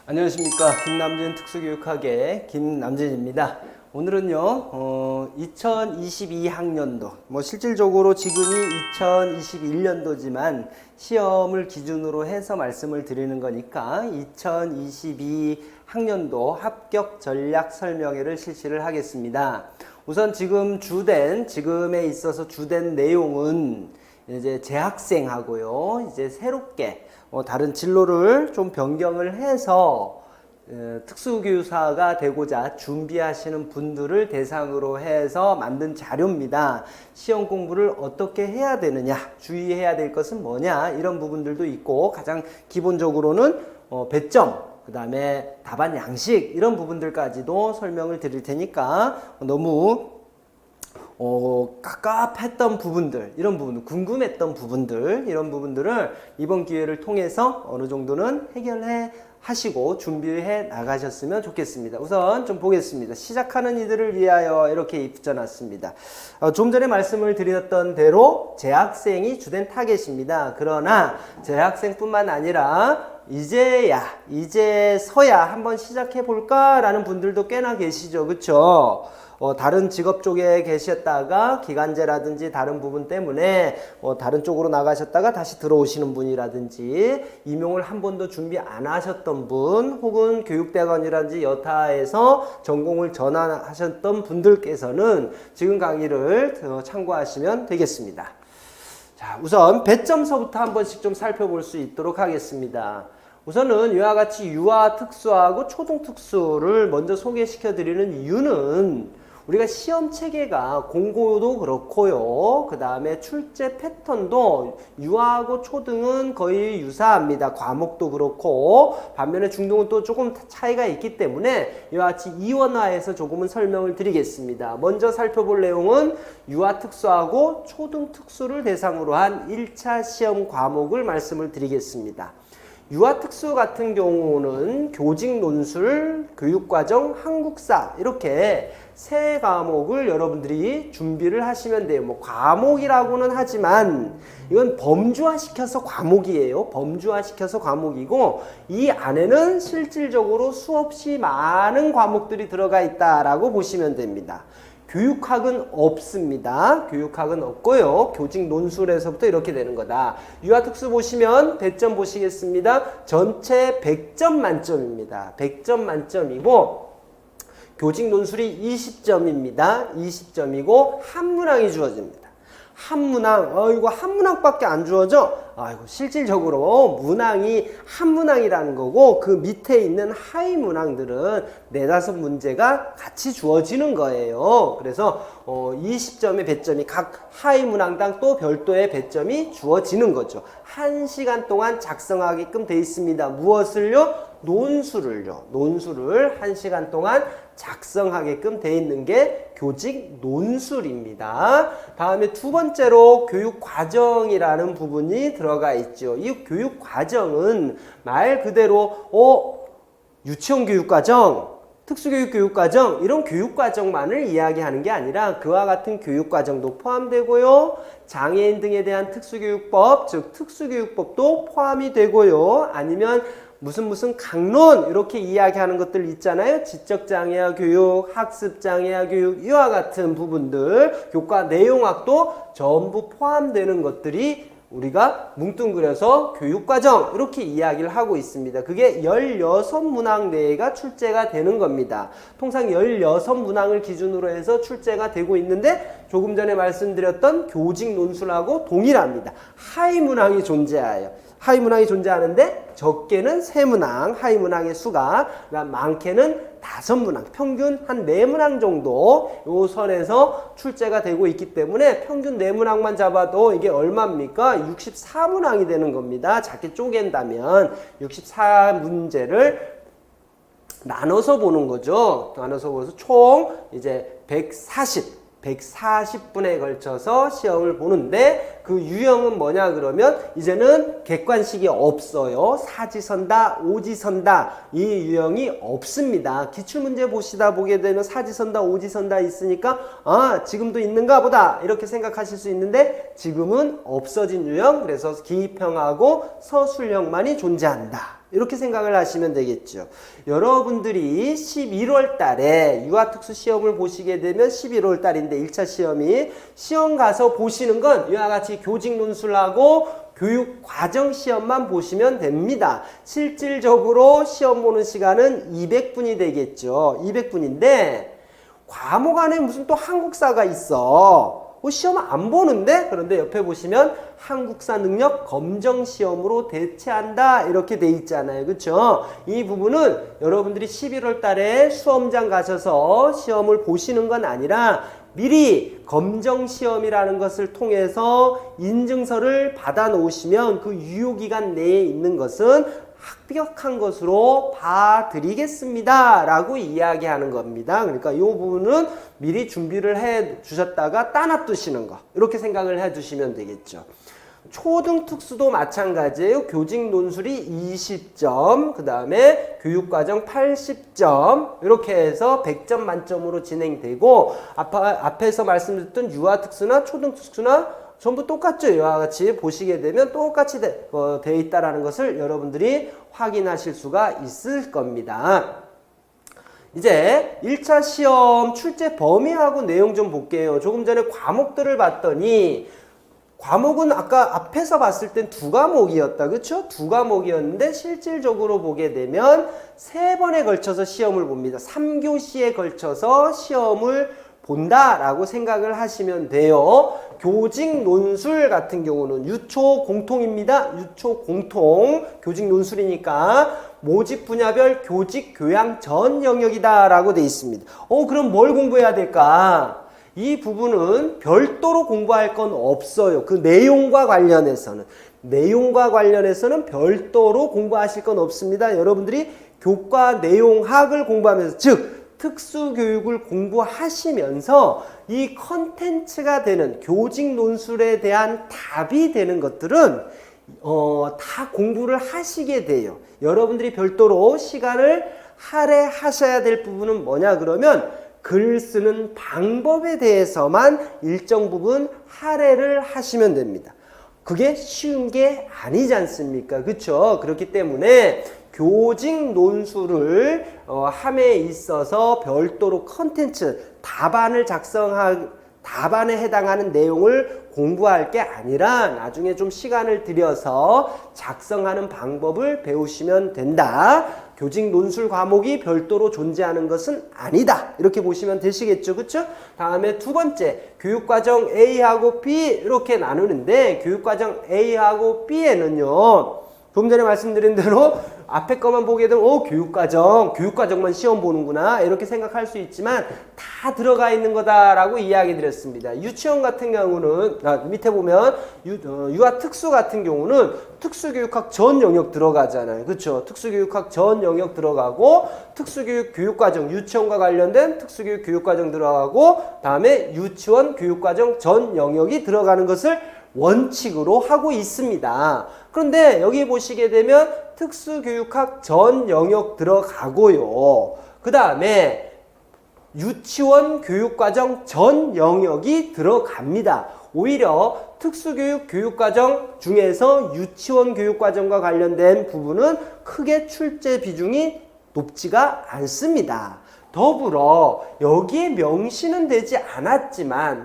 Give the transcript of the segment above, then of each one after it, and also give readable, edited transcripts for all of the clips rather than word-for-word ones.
안녕하십니까. 김남진 특수교육학의 김남진입니다. 오늘은요 2022학년도 실질적으로 지금이 2021년도지만 시험을 기준으로 해서 말씀을 드리는 거니까 2022학년도 합격 전략 설명회를 실시를 하겠습니다. 우선 지금에 있어서 주된 내용은 이제 재학생하고요 이제 새롭게 다른 진로를 좀 변경을 해서 특수교사가 되고자 준비하시는 분들을 대상으로 해서 만든 자료입니다. 시험 공부를 어떻게 해야 되느냐, 주의해야 될 것은 뭐냐, 이런 부분들도 있고, 가장 기본적으로는 배점, 그 다음에 답안 양식, 이런 부분들까지도 설명을 드릴 테니까 너무 깝깝했던 부분들, 이런 부분들, 궁금했던 부분들, 이런 부분들을 이번 기회를 통해서 어느 정도는 해결해 하시고 준비해 나가셨으면 좋겠습니다. 우선 좀 보겠습니다. 시작하는 이들을 위하여 이렇게 붙여놨습니다. 좀 전에 말씀을 드렸던 대로 재학생이 주된 타겟입니다. 그러나 재학생뿐만 아니라 이제서야 한번 시작해 볼까 라는 분들도 꽤나 계시죠. 그쵸? 다른 직업 쪽에 계셨다가 기간제라든지 다른 부분 때문에 다른 쪽으로 나가셨다가 다시 들어오시는 분이라든지 임용을 한 번도 준비 안 하셨던 분, 혹은 교육대학원이라든지 여타에서 전공을 전환하셨던 분들께서는 지금 강의를 참고하시면 되겠습니다. 자, 우선 배점서부터 한 번씩 좀 살펴볼 수 있도록 하겠습니다. 우선은 이와 같이 유아 특수하고 초등 특수를 먼저 소개시켜 드리는 이유는 우리가 시험 체계가 공고도 그렇고요. 그 다음에 출제 패턴도 유아하고 초등은 거의 유사합니다. 과목도 그렇고, 반면에 중등은 또 조금 차이가 있기 때문에 이와 같이 이원화해서 조금은 설명을 드리겠습니다. 먼저 살펴볼 내용은 유아 특수하고 초등 특수를 대상으로 한 1차 시험 과목을 말씀을 드리겠습니다. 유아 특수 같은 경우는 교직 논술, 교육과정, 한국사, 이렇게 세 과목을 여러분들이 준비를 하시면 돼요. 과목이라고는 하지만 이건 범주화시켜서 과목이에요. 범주화시켜서 과목이고, 이 안에는 실질적으로 수없이 많은 과목들이 들어가 있다라고 보시면 됩니다. 교육학은 없습니다. 교육학은 없고요. 교직 논술에서부터 이렇게 되는 거다. 유아특수 보시면 배점 보시겠습니다. 전체 100점 만점입니다. 100점 만점이고, 교직 논술이 20점입니다. 20점이고 한 문항이 주어집니다. 한 문항, 이거 한 문항밖에 안 주어져? 이거 실질적으로 문항이 한 문항이라는 거고, 그 밑에 있는 하위 문항들은 4-5 문제가 같이 주어지는 거예요. 그래서 20점의 배점이 각 하위 문항당 또 별도의 배점이 주어지는 거죠. 1시간 동안 작성하게끔 돼 있습니다. 무엇을요? 논술을요. 논술을 1시간 동안 작성하게끔 돼 있는 게 교직 논술입니다. 다음에 두 번째로 교육과정이라는 부분이 들어가 있죠. 이 교육과정은 말 그대로 유치원 교육과정, 특수교육 교육과정, 이런 교육과정만을 이야기하는 게 아니라 그와 같은 교육과정도 포함되고요. 장애인 등에 대한 특수교육법, 즉 특수교육법도 포함이 되고요. 아니면 무슨 강론, 이렇게 이야기하는 것들 있잖아요. 지적장애아 교육, 학습장애아 교육, 이와 같은 부분들, 교과 내용학도 전부 포함되는 것들이 우리가 뭉뚱그려서 교육과정, 이렇게 이야기를 하고 있습니다. 그게 16문항 내가 출제가 되는 겁니다. 통상 16문항을 기준으로 해서 출제가 되고 있는데, 조금 전에 말씀드렸던 교직 논술하고 동일합니다. 하위 문항이 존재해요. 하위 문항이 존재하는데 적게는 3문항, 하위 문항의 수가, 많게는 5문항, 평균 한 4문항 정도 요 선에서 출제가 되고 있기 때문에 평균 4문항만 잡아도 이게 얼마입니까? 64문항이 되는 겁니다. 작게 쪼갠다면 64문제를 나눠서 보는 거죠. 나눠서 보면서 총 이제 140분에 걸쳐서 시험을 보는데, 그 유형은 뭐냐 그러면 이제는 객관식이 없어요. 사지선다, 오지선다, 이 유형이 없습니다. 기출문제 보게 되면 사지선다, 오지선다 있으니까 지금도 있는가 보다 이렇게 생각하실 수 있는데, 지금은 없어진 유형, 그래서 기입형하고 서술형만이 존재한다. 이렇게 생각을 하시면 되겠죠. 여러분들이 11월 달에 유아특수 시험을 보시게 되면 11월 달인데 1차 시험이 시험 가서 보시는 건 이와 같이 교직 논술하고 교육 과정 시험만 보시면 됩니다. 실질적으로 시험 보는 시간은 200분이 되겠죠. 200분인데 과목 안에 무슨 또 한국사가 있어. 시험 안 보는데? 그런데 옆에 보시면 한국사 능력 검정 시험으로 대체한다 이렇게 돼 있잖아요. 그렇죠? 이 부분은 여러분들이 11월 달에 수험장 가셔서 시험을 보시는 건 아니라 미리 검정 시험이라는 것을 통해서 인증서를 받아 놓으시면 그 유효기간 내에 있는 것은 합격한 것으로 봐드리겠습니다 라고 이야기하는 겁니다. 그러니까 이 부분은 미리 준비를 해 주셨다가 따놔두시는 거 이렇게 생각을 해 주시면 되겠죠. 초등특수도 마찬가지예요. 교직 논술이 20점, 그 다음에 교육과정 80점 이렇게 해서 100점 만점으로 진행되고 앞에서 말씀드렸던 유아특수나 초등특수나 전부 똑같죠. 이와 같이 보시게 되면 똑같이 되어 있다는 것을 여러분들이 확인하실 수가 있을 겁니다. 이제 1차 시험 출제 범위하고 내용 좀 볼게요. 조금 전에 과목들을 봤더니 과목은 아까 앞에서 봤을 땐 2과목이었다. 그쵸? 2과목이었는데 실질적으로 보게 되면 3번에 걸쳐서 시험을 봅니다. 3교시에 걸쳐서 시험을 본다라고 생각을 하시면 돼요. 교직 논술 같은 경우는 유초 공통입니다. 유초 공통 교직 논술이니까 모집 분야별 교직 교양 전 영역이다라고 돼 있습니다. 그럼 뭘 공부해야 될까? 이 부분은 별도로 공부할 건 없어요. 그 내용과 관련해서는 별도로 공부하실 건 없습니다. 여러분들이 교과 내용학을 공부하면서 즉 특수교육을 공부하시면서 이 컨텐츠가 되는 교직 논술에 대한 답이 되는 것들은 다 공부를 하시게 돼요. 여러분들이 별도로 시간을 할애하셔야 될 부분은 뭐냐 그러면 글 쓰는 방법에 대해서만 일정 부분 할애를 하시면 됩니다. 그게 쉬운 게 아니지 않습니까? 그렇죠? 그렇기 때문에 교직 논술을 함에 있어서 별도로 컨텐츠 답안에 해당하는 내용을 공부할 게 아니라 나중에 좀 시간을 들여서 작성하는 방법을 배우시면 된다. 교직 논술 과목이 별도로 존재하는 것은 아니다. 이렇게 보시면 되시겠죠. 그렇죠? 다음에 두 번째, 교육과정 A하고 B 이렇게 나누는데 교육과정 A하고 B에는요. 좀 전에 말씀드린 대로 앞에 것만 보게 되면 교육과정만 시험 보는구나 이렇게 생각할 수 있지만 다 들어가 있는 거다라고 이야기 드렸습니다. 유치원 같은 경우는 밑에 보면 유아특수 같은 경우는 특수교육학 전 영역 들어가잖아요. 그렇죠? 특수교육학 전 영역 들어가고 특수교육 교육과정 유치원과 관련된 특수교육 교육과정 들어가고 다음에 유치원 교육과정 전 영역이 들어가는 것을 원칙으로 하고 있습니다. 그런데 여기 보시게 되면 특수교육학 전 영역 들어가고요. 그 다음에 유치원 교육과정 전 영역이 들어갑니다. 오히려 특수교육 교육과정 중에서 유치원 교육과정과 관련된 부분은 크게 출제 비중이 높지가 않습니다. 더불어 여기에 명시는 되지 않았지만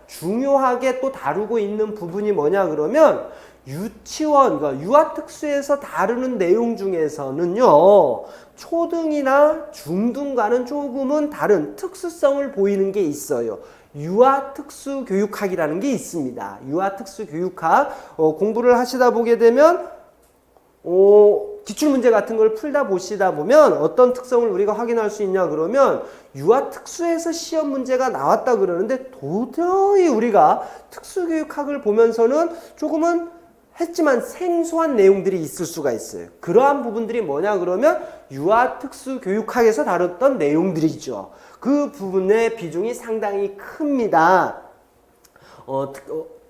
중요하게 또 다루고 있는 부분이 뭐냐 그러면 유치원, 그러니까 유아특수에서 다루는 내용 중에서는요 초등이나 중등과는 조금은 다른 특수성을 보이는 게 있어요. 유아특수교육학이라는 게 있습니다. 유아특수교육학 공부를 하시다 보게 되면 기출문제 같은 걸 풀다 보시다 보면 어떤 특성을 우리가 확인할 수 있냐 그러면 유아특수에서 시험 문제가 나왔다 그러는데 도저히 우리가 특수교육학을 보면서는 조금은 했지만 생소한 내용들이 있을 수가 있어요. 그러한 부분들이 뭐냐 그러면 유아특수교육학에서 다뤘던 내용들이죠. 그 부분의 비중이 상당히 큽니다.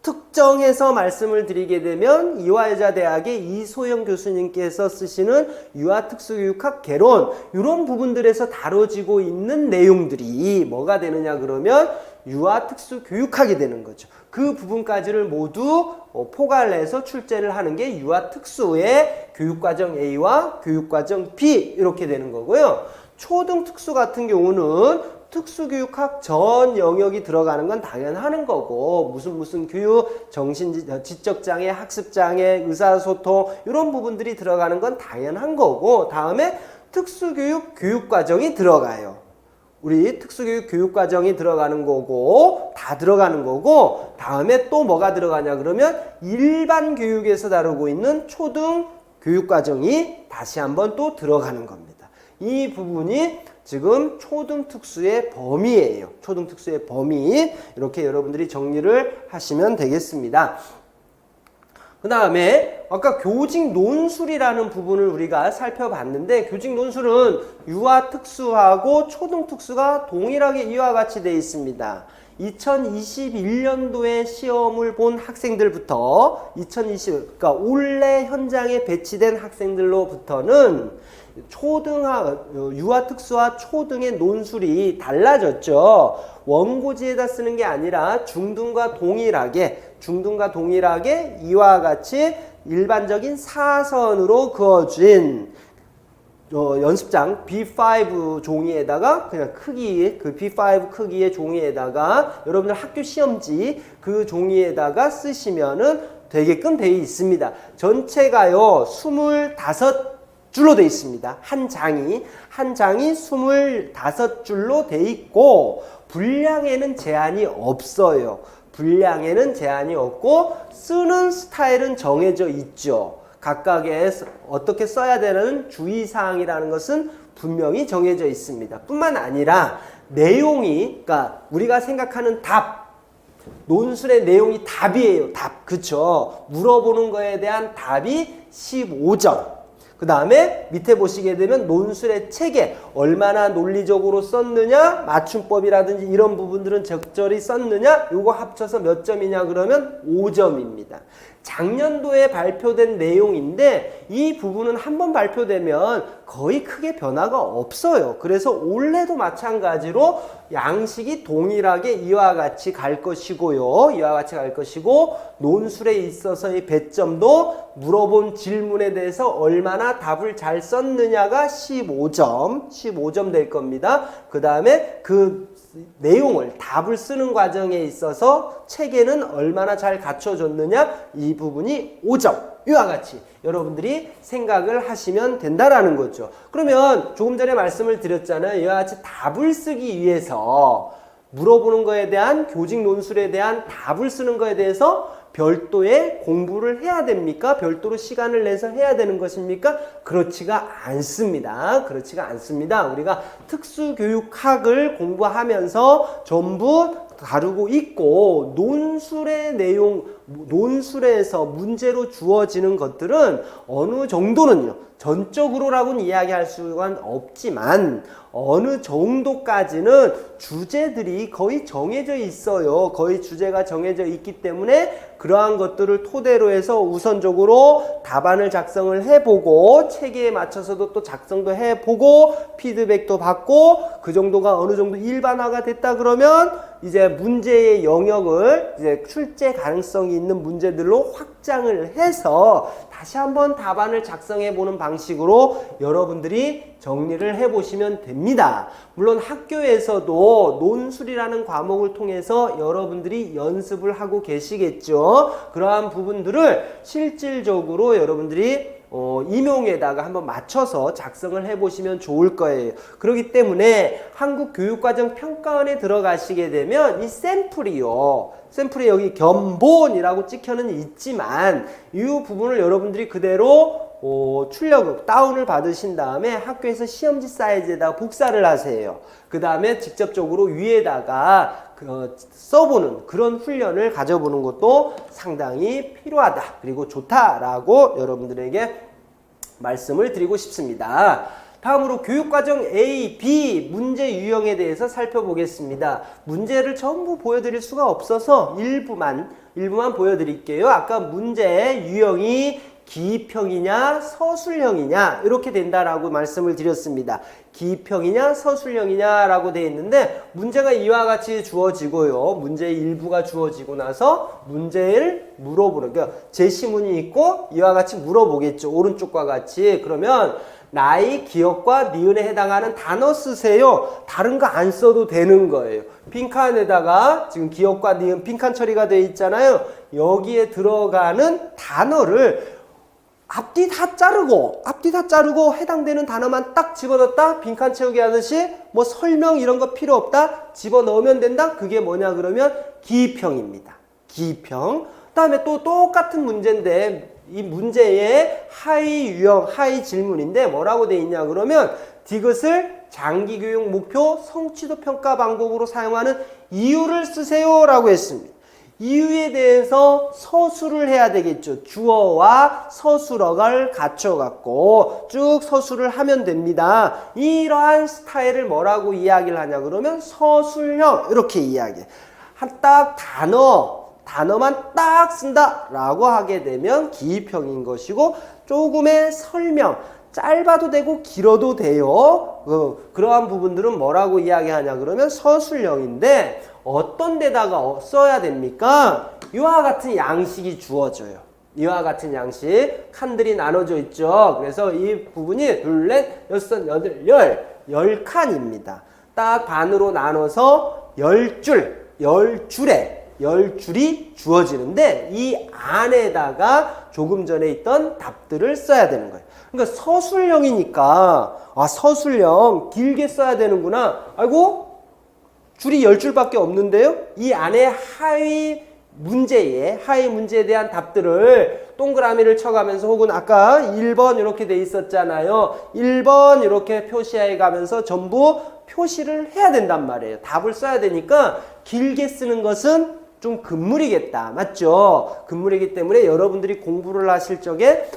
특정해서 말씀을 드리게 되면 이화여자대학의 이소영 교수님께서 쓰시는 유아특수교육학 개론 이런 부분들에서 다뤄지고 있는 내용들이 뭐가 되느냐 그러면 유아 특수 교육학이 되는 거죠. 그 부분까지를 모두 포괄해서 출제를 하는 게 유아 특수의 교육과정 A와 교육과정 B 이렇게 되는 거고요. 초등 특수 같은 경우는 특수교육학 전 영역이 들어가는 건 당연한 거고 무슨 교육, 지적장애, 학습장애, 의사소통 이런 부분들이 들어가는 건 당연한 거고 다음에 특수교육 교육과정이 들어가요. 우리 특수교육 교육과정이 들어가는 거고 다 들어가는 거고 다음에 또 뭐가 들어가냐 그러면 일반 교육에서 다루고 있는 초등 교육과정이 다시 한번 또 들어가는 겁니다. 이 부분이 지금 초등 특수의 범위예요. 초등 특수의 범위 이렇게 여러분들이 정리를 하시면 되겠습니다. 그 다음에 아까 교직 논술이라는 부분을 우리가 살펴봤는데 교직 논술은 유아 특수하고 초등 특수가 동일하게 이와 같이 되어 있습니다. 2021년도에 시험을 본 학생들부터 그러니까 올해 현장에 배치된 학생들로부터는 유아 특수와 초등의 논술이 달라졌죠. 원고지에다 쓰는 게 아니라 중등과 동일하게 이와 같이 일반적인 사선으로 그어진 연습장 B5 종이에다가 그냥 크기 그 B5 크기의 종이에다가 여러분들 학교 시험지 그 종이에다가 쓰시면은 되게끔 되어 있습니다. 전체가요 25줄로 되어 있습니다. 한 장이 25줄로 되어 있고 분량에는 제한이 없어요. 분량에는 제한이 없고 쓰는 스타일은 정해져 있죠. 각각의 어떻게 써야 되는 주의사항이라는 것은 분명히 정해져 있습니다. 뿐만 아니라 내용이 그러니까 우리가 생각하는 논술의 내용이 답이에요. 답. 그쵸? 물어보는 거에 대한 답이 15점. 그 다음에 밑에 보시게 되면 논술의 체계 얼마나 논리적으로 썼느냐 맞춤법이라든지 이런 부분들은 적절히 썼느냐 요거 합쳐서 몇 점이냐 그러면 5점입니다. 작년도에 발표된 내용인데 이 부분은 한번 발표되면 거의 크게 변화가 없어요. 그래서 올해도 마찬가지로 양식이 동일하게 이와 같이 갈 것이고요. 이와 같이 갈 것이고 논술에 있어서의 배점도 물어본 질문에 대해서 얼마나 답을 잘 썼느냐가 15점 될 겁니다. 그 다음에 그 내용을 답을 쓰는 과정에 있어서 체계는 얼마나 잘 갖춰졌느냐 이 부분이 5점 이와 같이 여러분들이 생각을 하시면 된다라는 거죠. 그러면 조금 전에 말씀을 드렸잖아요. 이와 같이 답을 쓰기 위해서 물어보는 거에 대한 교직 논술에 대한 답을 쓰는 거에 대해서 별도의 공부를 해야 됩니까? 별도로 시간을 내서 해야 되는 것입니까? 그렇지가 않습니다. 우리가 특수교육학을 공부하면서 전부 다루고 있고 논술의 내용, 논술에서 문제로 주어지는 것들은 어느 정도는요. 전적으로라고는 이야기할 수가 없지만 어느 정도까지는 주제들이 거의 정해져 있어요. 거의 주제가 정해져 있기 때문에 그러한 것들을 토대로 해서 우선적으로 답안을 작성을 해보고 체계에 맞춰서도 또 작성도 해보고 피드백도 받고 그 정도가 어느 정도 일반화가 됐다 그러면 이제 문제의 영역을 이제 출제 가능성이 있는 문제들로 확장을 해서 다시 한번 답안을 작성해 보는 방식으로 여러분들이 정리를 해 보시면 됩니다. 물론 학교에서도 논술이라는 과목을 통해서 여러분들이 연습을 하고 계시겠죠. 그러한 부분들을 실질적으로 여러분들이 임용에다가 한번 맞춰서 작성을 해보시면 좋을 거예요. 그렇기 때문에 한국교육과정평가원에 들어가시게 되면 이 샘플이 여기 견본이라고 찍혀는 있지만 이 부분을 여러분들이 그대로 출력 다운을 받으신 다음에 학교에서 시험지 사이즈에다가 복사를 하세요. 그 다음에 직접적으로 위에다가 써보는 그런 훈련을 가져보는 것도 상당히 필요하다 그리고 좋다라고 여러분들에게 말씀을 드리고 싶습니다. 다음으로 교육과정 A, B 문제 유형에 대해서 살펴보겠습니다. 문제를 전부 보여드릴 수가 없어서 일부만 보여드릴게요. 아까 문제 유형이 기입형이냐 서술형이냐 이렇게 된다라고 말씀을 드렸습니다. 기입형이냐 서술형이냐라고 되어 있는데 문제가 이와 같이 주어지고요. 문제의 일부가 주어지고 나서 문제를 물어보는, 그러니까 제시문이 있고 이와 같이 물어보겠죠. 오른쪽과 같이. 그러면 나이, 기억과 니은에 해당하는 단어 쓰세요. 다른 거 안 써도 되는 거예요. 빈칸에다가 지금 기억과 니은 빈칸 처리가 되어 있잖아요. 여기에 들어가는 단어를 앞뒤 다 자르고 해당되는 단어만 딱 집어넣었다. 빈칸 채우기 하듯이 뭐 설명 이런 거 필요 없다. 집어넣으면 된다. 그게 뭐냐 그러면 기입형입니다. 기입형. 그다음에 또 똑같은 문제인데 이 문제의 하위 유형, 하위 질문인데 뭐라고 돼 있냐 그러면 디귿을 장기교육 목표 성취도 평가 방법으로 사용하는 이유를 쓰세요 라고 했습니다. 이유에 대해서 서술을 해야 되겠죠. 주어와 서술어를 갖춰갖고 쭉 서술을 하면 됩니다. 이러한 스타일을 뭐라고 이야기를 하냐 그러면 서술형 이렇게 이야기해. 딱 단어만 딱 쓴다 라고 하게 되면 기입형인 것이고 조금의 설명, 짧아도 되고 길어도 돼요. 그러한 부분들은 뭐라고 이야기하냐 그러면 서술형인데 어떤 데다가 써야 됩니까? 이와 같은 양식이 주어져요. 이와 같은 양식 칸들이 나눠져 있죠. 그래서 이 부분이 둘, 넷, 여섯, 여덟, 열 칸입니다. 딱 반으로 나눠서 10줄이 주어지는데 이 안에다가 조금 전에 있던 답들을 써야 되는 거예요. 그러니까 서술형이니까 서술형 길게 써야 되는구나. 아이고 줄이 10줄밖에 없는데요. 이 안에 하위 문제에 대한 답들을 동그라미를 쳐가면서 혹은 아까 1번 이렇게 돼 있었잖아요. 1번 이렇게 표시해 가면서 전부 표시를 해야 된단 말이에요. 답을 써야 되니까 길게 쓰는 것은 좀 금물이겠다. 맞죠? 금물이기 때문에 여러분들이 공부를 하실 적에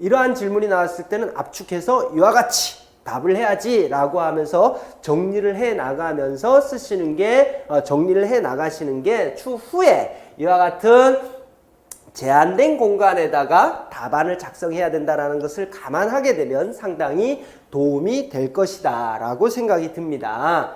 이러한 질문이 나왔을 때는 압축해서 이와 같이 답을 해야지 라고 하면서 정리를 해 나가면서 정리를 해 나가시는 게 추후에 이와 같은 제한된 공간에다가 답안을 작성해야 된다는 것을 감안하게 되면 상당히 도움이 될 것이다 라고 생각이 듭니다.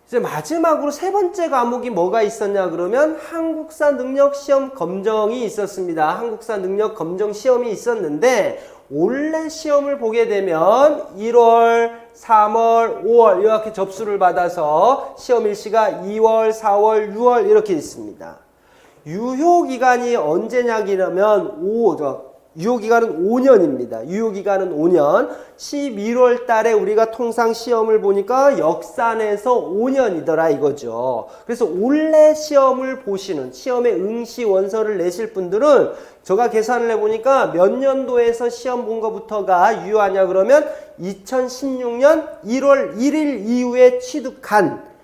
이제 마지막으로 세 번째 과목이 뭐가 있었냐 그러면 한국사 능력 시험 검정이 있었습니다. 한국사 능력 검정 시험이 있었는데 원래 시험을 보게 되면 1월, 3월, 5월 이렇게 접수를 받아서 시험 일시가 2월, 4월, 6월 이렇게 있습니다. 유효기간이 언제냐 그러면 유효기간은 5년입니다. 유효기간은 5년. 11월 달에 우리가 통상 시험을 보니까 역산해서 5년이더라 이거죠. 그래서 올해 시험을 보시는, 시험에 응시 원서를 내실 분들은 제가 계산을 해보니까 몇 년도에서 시험 본 것부터가 유효하냐 그러면 2016년 1월 1일 이후에 취득한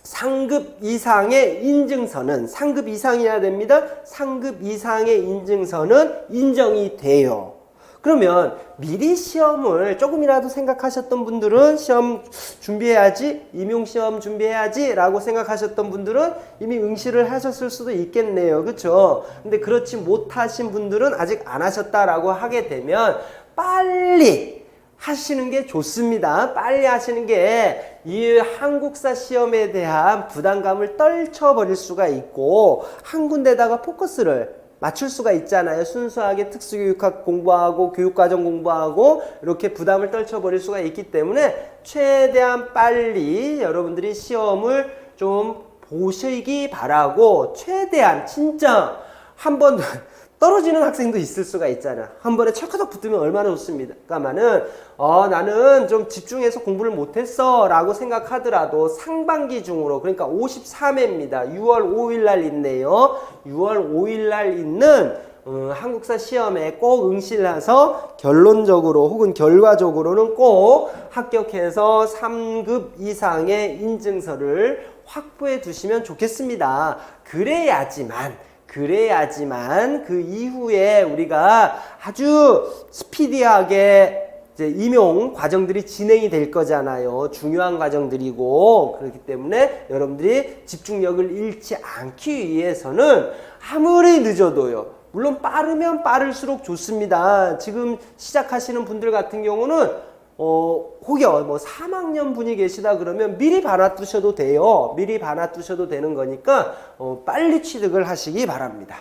상급 이상의 인증서는 상급 이상이어야 됩니다. 상급 이상의 인증서는 인정이 돼요. 그러면 미리 시험을 조금이라도 생각하셨던 분들은 시험 준비해야지, 임용시험 준비해야지 라고 생각하셨던 분들은 이미 응시를 하셨을 수도 있겠네요. 그렇죠? 근데 그렇지 못하신 분들은 아직 안 하셨다라고 하게 되면 빨리 하시는 게 좋습니다. 빨리 하시는 게 이 한국사 시험에 대한 부담감을 떨쳐버릴 수가 있고 한 군데다가 포커스를 맞출 수가 있잖아요. 순수하게 특수교육학 공부하고 교육과정 공부하고 이렇게 부담을 떨쳐버릴 수가 있기 때문에 최대한 빨리 여러분들이 시험을 좀 보시기 바라고 최대한 진짜 한번 떨어지는 학생도 있을 수가 있잖아. 한 번에 철커덕 붙으면 얼마나 좋습니까만은 나는 좀 집중해서 공부를 못했어 라고 생각하더라도 상반기 중으로 그러니까 53회입니다. 6월 5일 날 있네요. 6월 5일 날 있는 한국사 시험에 꼭 응시를 해서 결론적으로 혹은 결과적으로는 꼭 합격해서 3급 이상의 인증서를 확보해 두시면 좋겠습니다. 그래야지만 그 이후에 우리가 아주 스피디하게 이제 임용 과정들이 진행이 될 거잖아요. 중요한 과정들이고 그렇기 때문에 여러분들이 집중력을 잃지 않기 위해서는 아무리 늦어도요. 물론 빠르면 빠를수록 좋습니다. 지금 시작하시는 분들 같은 경우는 혹여 뭐 3학년 분이 계시다 그러면 미리 받아두셔도 돼요. 미리 받아두셔도 되는 거니까 빨리 취득을 하시기 바랍니다.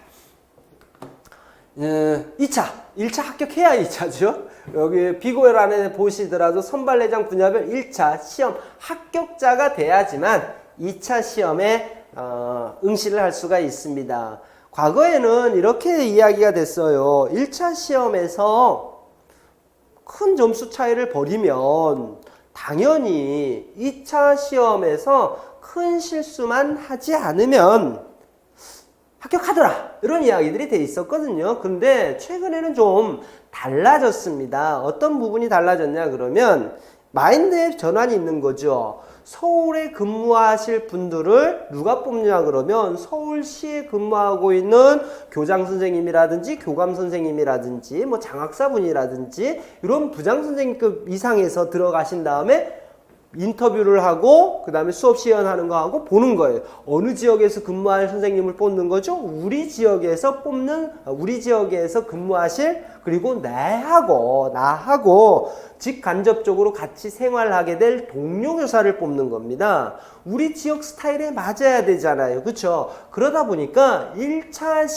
2차, 1차 합격해야 2차죠. 여기 비고란에 보시더라도 선발대장 분야별 1차 시험 합격자가 돼야지만 2차 시험에 응시를 할 수가 있습니다. 과거에는 이렇게 이야기가 됐어요. 1차 시험에서 큰 점수 차이를 벌이면 당연히 2차 시험에서 큰 실수만 하지 않으면 합격하더라, 이런 이야기들이 돼 있었거든요. 근데 최근에는 좀 달라졌습니다. 어떤 부분이 달라졌냐 그러면 마인드의 전환이 있는 거죠. 서울에 근무하실 분들을 누가 뽑냐 그러면 서울시에 근무하고 있는 교장 선생님이라든지 교감 선생님이라든지 뭐 장학사분이라든지 이런 부장 선생님급 이상에서 들어가신 다음에 인터뷰를 하고 그 다음에 수업 시연하는 거 하고 보는 거예요. 어느 지역에서 근무할 선생님을 뽑는 거죠? 우리 지역에서 근무하실, 그리고 나하고 직간접적으로 같이 생활하게 될 동료 교사를 뽑는 겁니다. 우리 지역 스타일에 맞아야 되잖아요. 그렇죠? 그러다 보니까 1차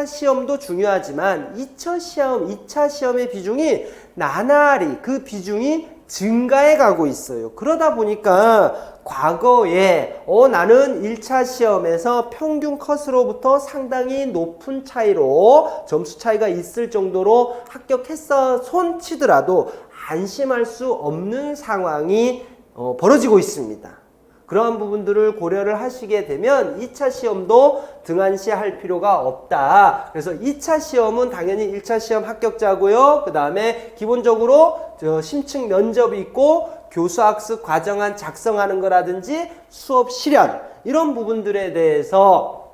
시험도 중요하지만 2차 시험의 비중이 나날이 그 비중이 증가해 가고 있어요. 그러다 보니까 과거에 나는 1차 시험에서 평균 컷으로부터 상당히 높은 차이로 점수 차이가 있을 정도로 합격했어 손 치더라도 안심할 수 없는 상황이 벌어지고 있습니다. 그러한 부분들을 고려를 하시게 되면 2차 시험도 등한시할 필요가 없다. 그래서 2차 시험은 당연히 1차 시험 합격자고요. 그 다음에 기본적으로 심층 면접이 있고 교수학습 과정안 작성하는 거라든지 수업 실현 이런 부분들에 대해서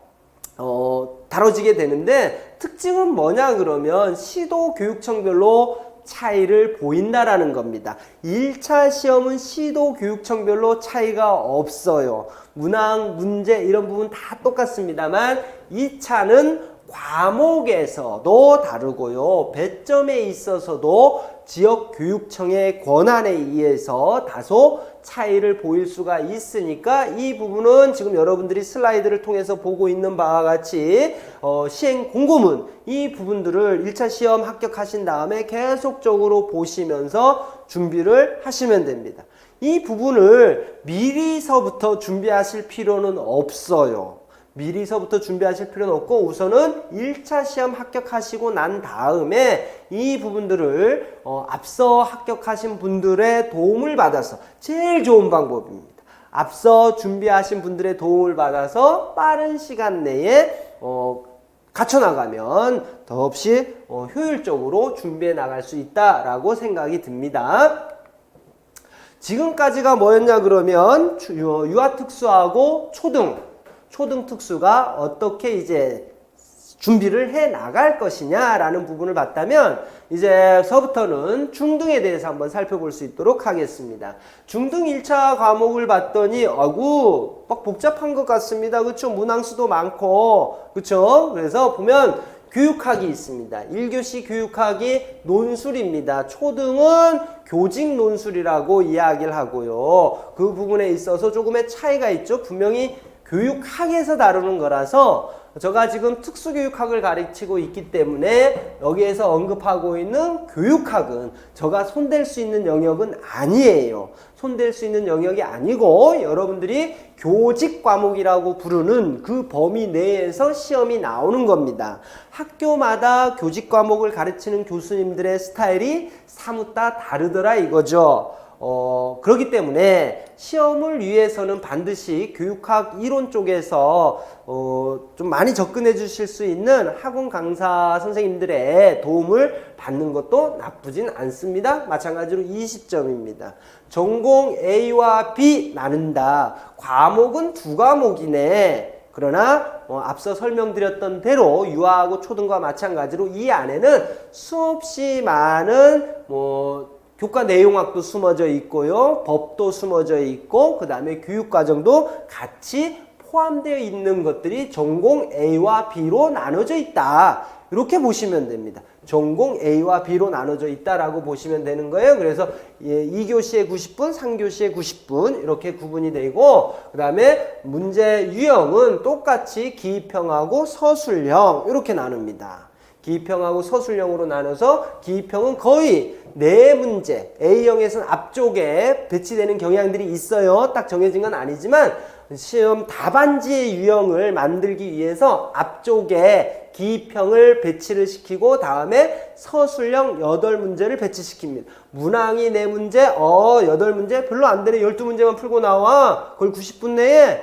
다뤄지게 되는데, 특징은 뭐냐 그러면 시도교육청별로 차이를 보인다라는 겁니다. 1차 시험은 시도교육청별로 차이가 없어요. 문항, 문제 이런 부분 다 똑같습니다만 2차는 과목에서도 다르고요. 배점에 있어서도 지역교육청의 권한에 의해서 다소 차이를 보일 수가 있으니까 이 부분은 지금 여러분들이 슬라이드를 통해서 보고 있는 바와 같이 시행 공고문 이 부분들을 1차 시험 합격하신 다음에 계속적으로 보시면서 준비를 하시면 됩니다. 이 부분을 미리서부터 준비하실 필요는 없어요. 미리서부터 준비하실 필요는 없고 우선은 1차 시험 합격하시고 난 다음에 이 부분들을 앞서 합격하신 분들의 도움을 받아서 제일 좋은 방법입니다. 앞서 준비하신 분들의 도움을 받아서 빠른 시간 내에 갖춰나가면 더없이 효율적으로 준비해 나갈 수 있다라고 생각이 듭니다. 지금까지가 뭐였냐 그러면 유아특수하고 초등특수가 어떻게 이제 준비를 해 나갈 것이냐라는 부분을 봤다면 이제서부터는 중등에 대해서 한번 살펴볼 수 있도록 하겠습니다. 중등 1차 과목을 봤더니 막 복잡한 것 같습니다. 그렇죠? 문항수도 많고 그렇죠? 그래서 보면 교육학이 있습니다. 1교시 교육학이 논술입니다. 초등은 교직 논술이라고 이야기를 하고요. 그 부분에 있어서 조금의 차이가 있죠. 분명히 교육학에서 다루는 거라서 제가 지금 특수교육학을 가르치고 있기 때문에 여기에서 언급하고 있는 교육학은 제가 손댈 수 있는 영역은 아니에요. 손댈 수 있는 영역이 아니고 여러분들이 교직 과목이라고 부르는 그 범위 내에서 시험이 나오는 겁니다. 학교마다 교직 과목을 가르치는 교수님들의 스타일이 사뭇 다 다르더라 이거죠. 그렇기 때문에 시험을 위해서는 반드시 교육학 이론 쪽에서 좀 많이 접근해 주실 수 있는 학원 강사 선생님들의 도움을 받는 것도 나쁘진 않습니다. 마찬가지로 20점입니다. 전공 A와 B 나눈다. 과목은 2과목이네. 그러나 앞서 설명드렸던 대로 유아하고 초등과 마찬가지로 이 안에는 수없이 많은 교과 내용학도 숨어져 있고요. 법도 숨어져 있고 그 다음에 교육과정도 같이 포함되어 있는 것들이 전공 A와 B로 나눠져 있다. 이렇게 보시면 됩니다. 전공 A와 B로 나눠져 있다라고 보시면 되는 거예요. 그래서 2교시에 90분, 3교시에 90분 이렇게 구분이 되고, 그 다음에 문제 유형은 똑같이 기입형하고 서술형 이렇게 나눕니다. 기입형하고 서술형으로 나눠서 기입형은 거의 4문제, A형에서는 앞쪽에 배치되는 경향들이 있어요. 딱 정해진 건 아니지만 시험 답안지의 유형을 만들기 위해서 앞쪽에 기입형을 배치를 시키고 다음에 서술형 8문제를 배치시킵니다. 문항이 4문제, 8문제 별로 안 되네. 12문제만 풀고 나와. 그걸 90분 내에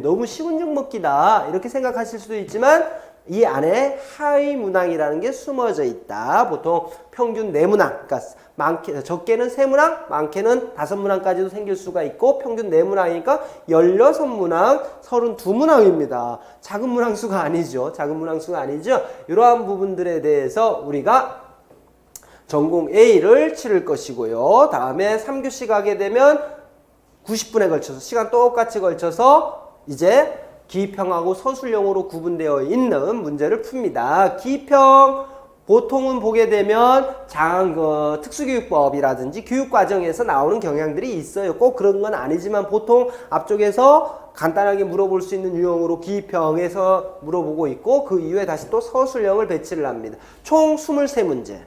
너무 쉬운 종목이다. 이렇게 생각하실 수도 있지만 이 안에 하위 문항이라는 게 숨어져 있다. 보통 평균 4문항, 그러니까 적게는 3문항, 많게는 5문항까지도 생길 수가 있고 평균 4문항이니까 16문항, 32문항입니다. 작은 문항 수가 아니죠. 작은 문항 수가 아니죠. 이러한 부분들에 대해서 우리가 전공 A를 치를 것이고요. 다음에 3교시 가게 되면 90분에 걸쳐서 시간 똑같이 걸쳐서 이제 기입형하고 서술형으로 구분되어 있는 문제를 풉니다. 기입형 보통은 보게 되면 특수교육법이라든지 교육과정에서 나오는 경향들이 있어요. 꼭 그런 건 아니지만 보통 앞쪽에서 간단하게 물어볼 수 있는 유형으로 기입형에서 물어보고 있고 그 이후에 다시 또 서술형을 배치를 합니다. 총 23문제.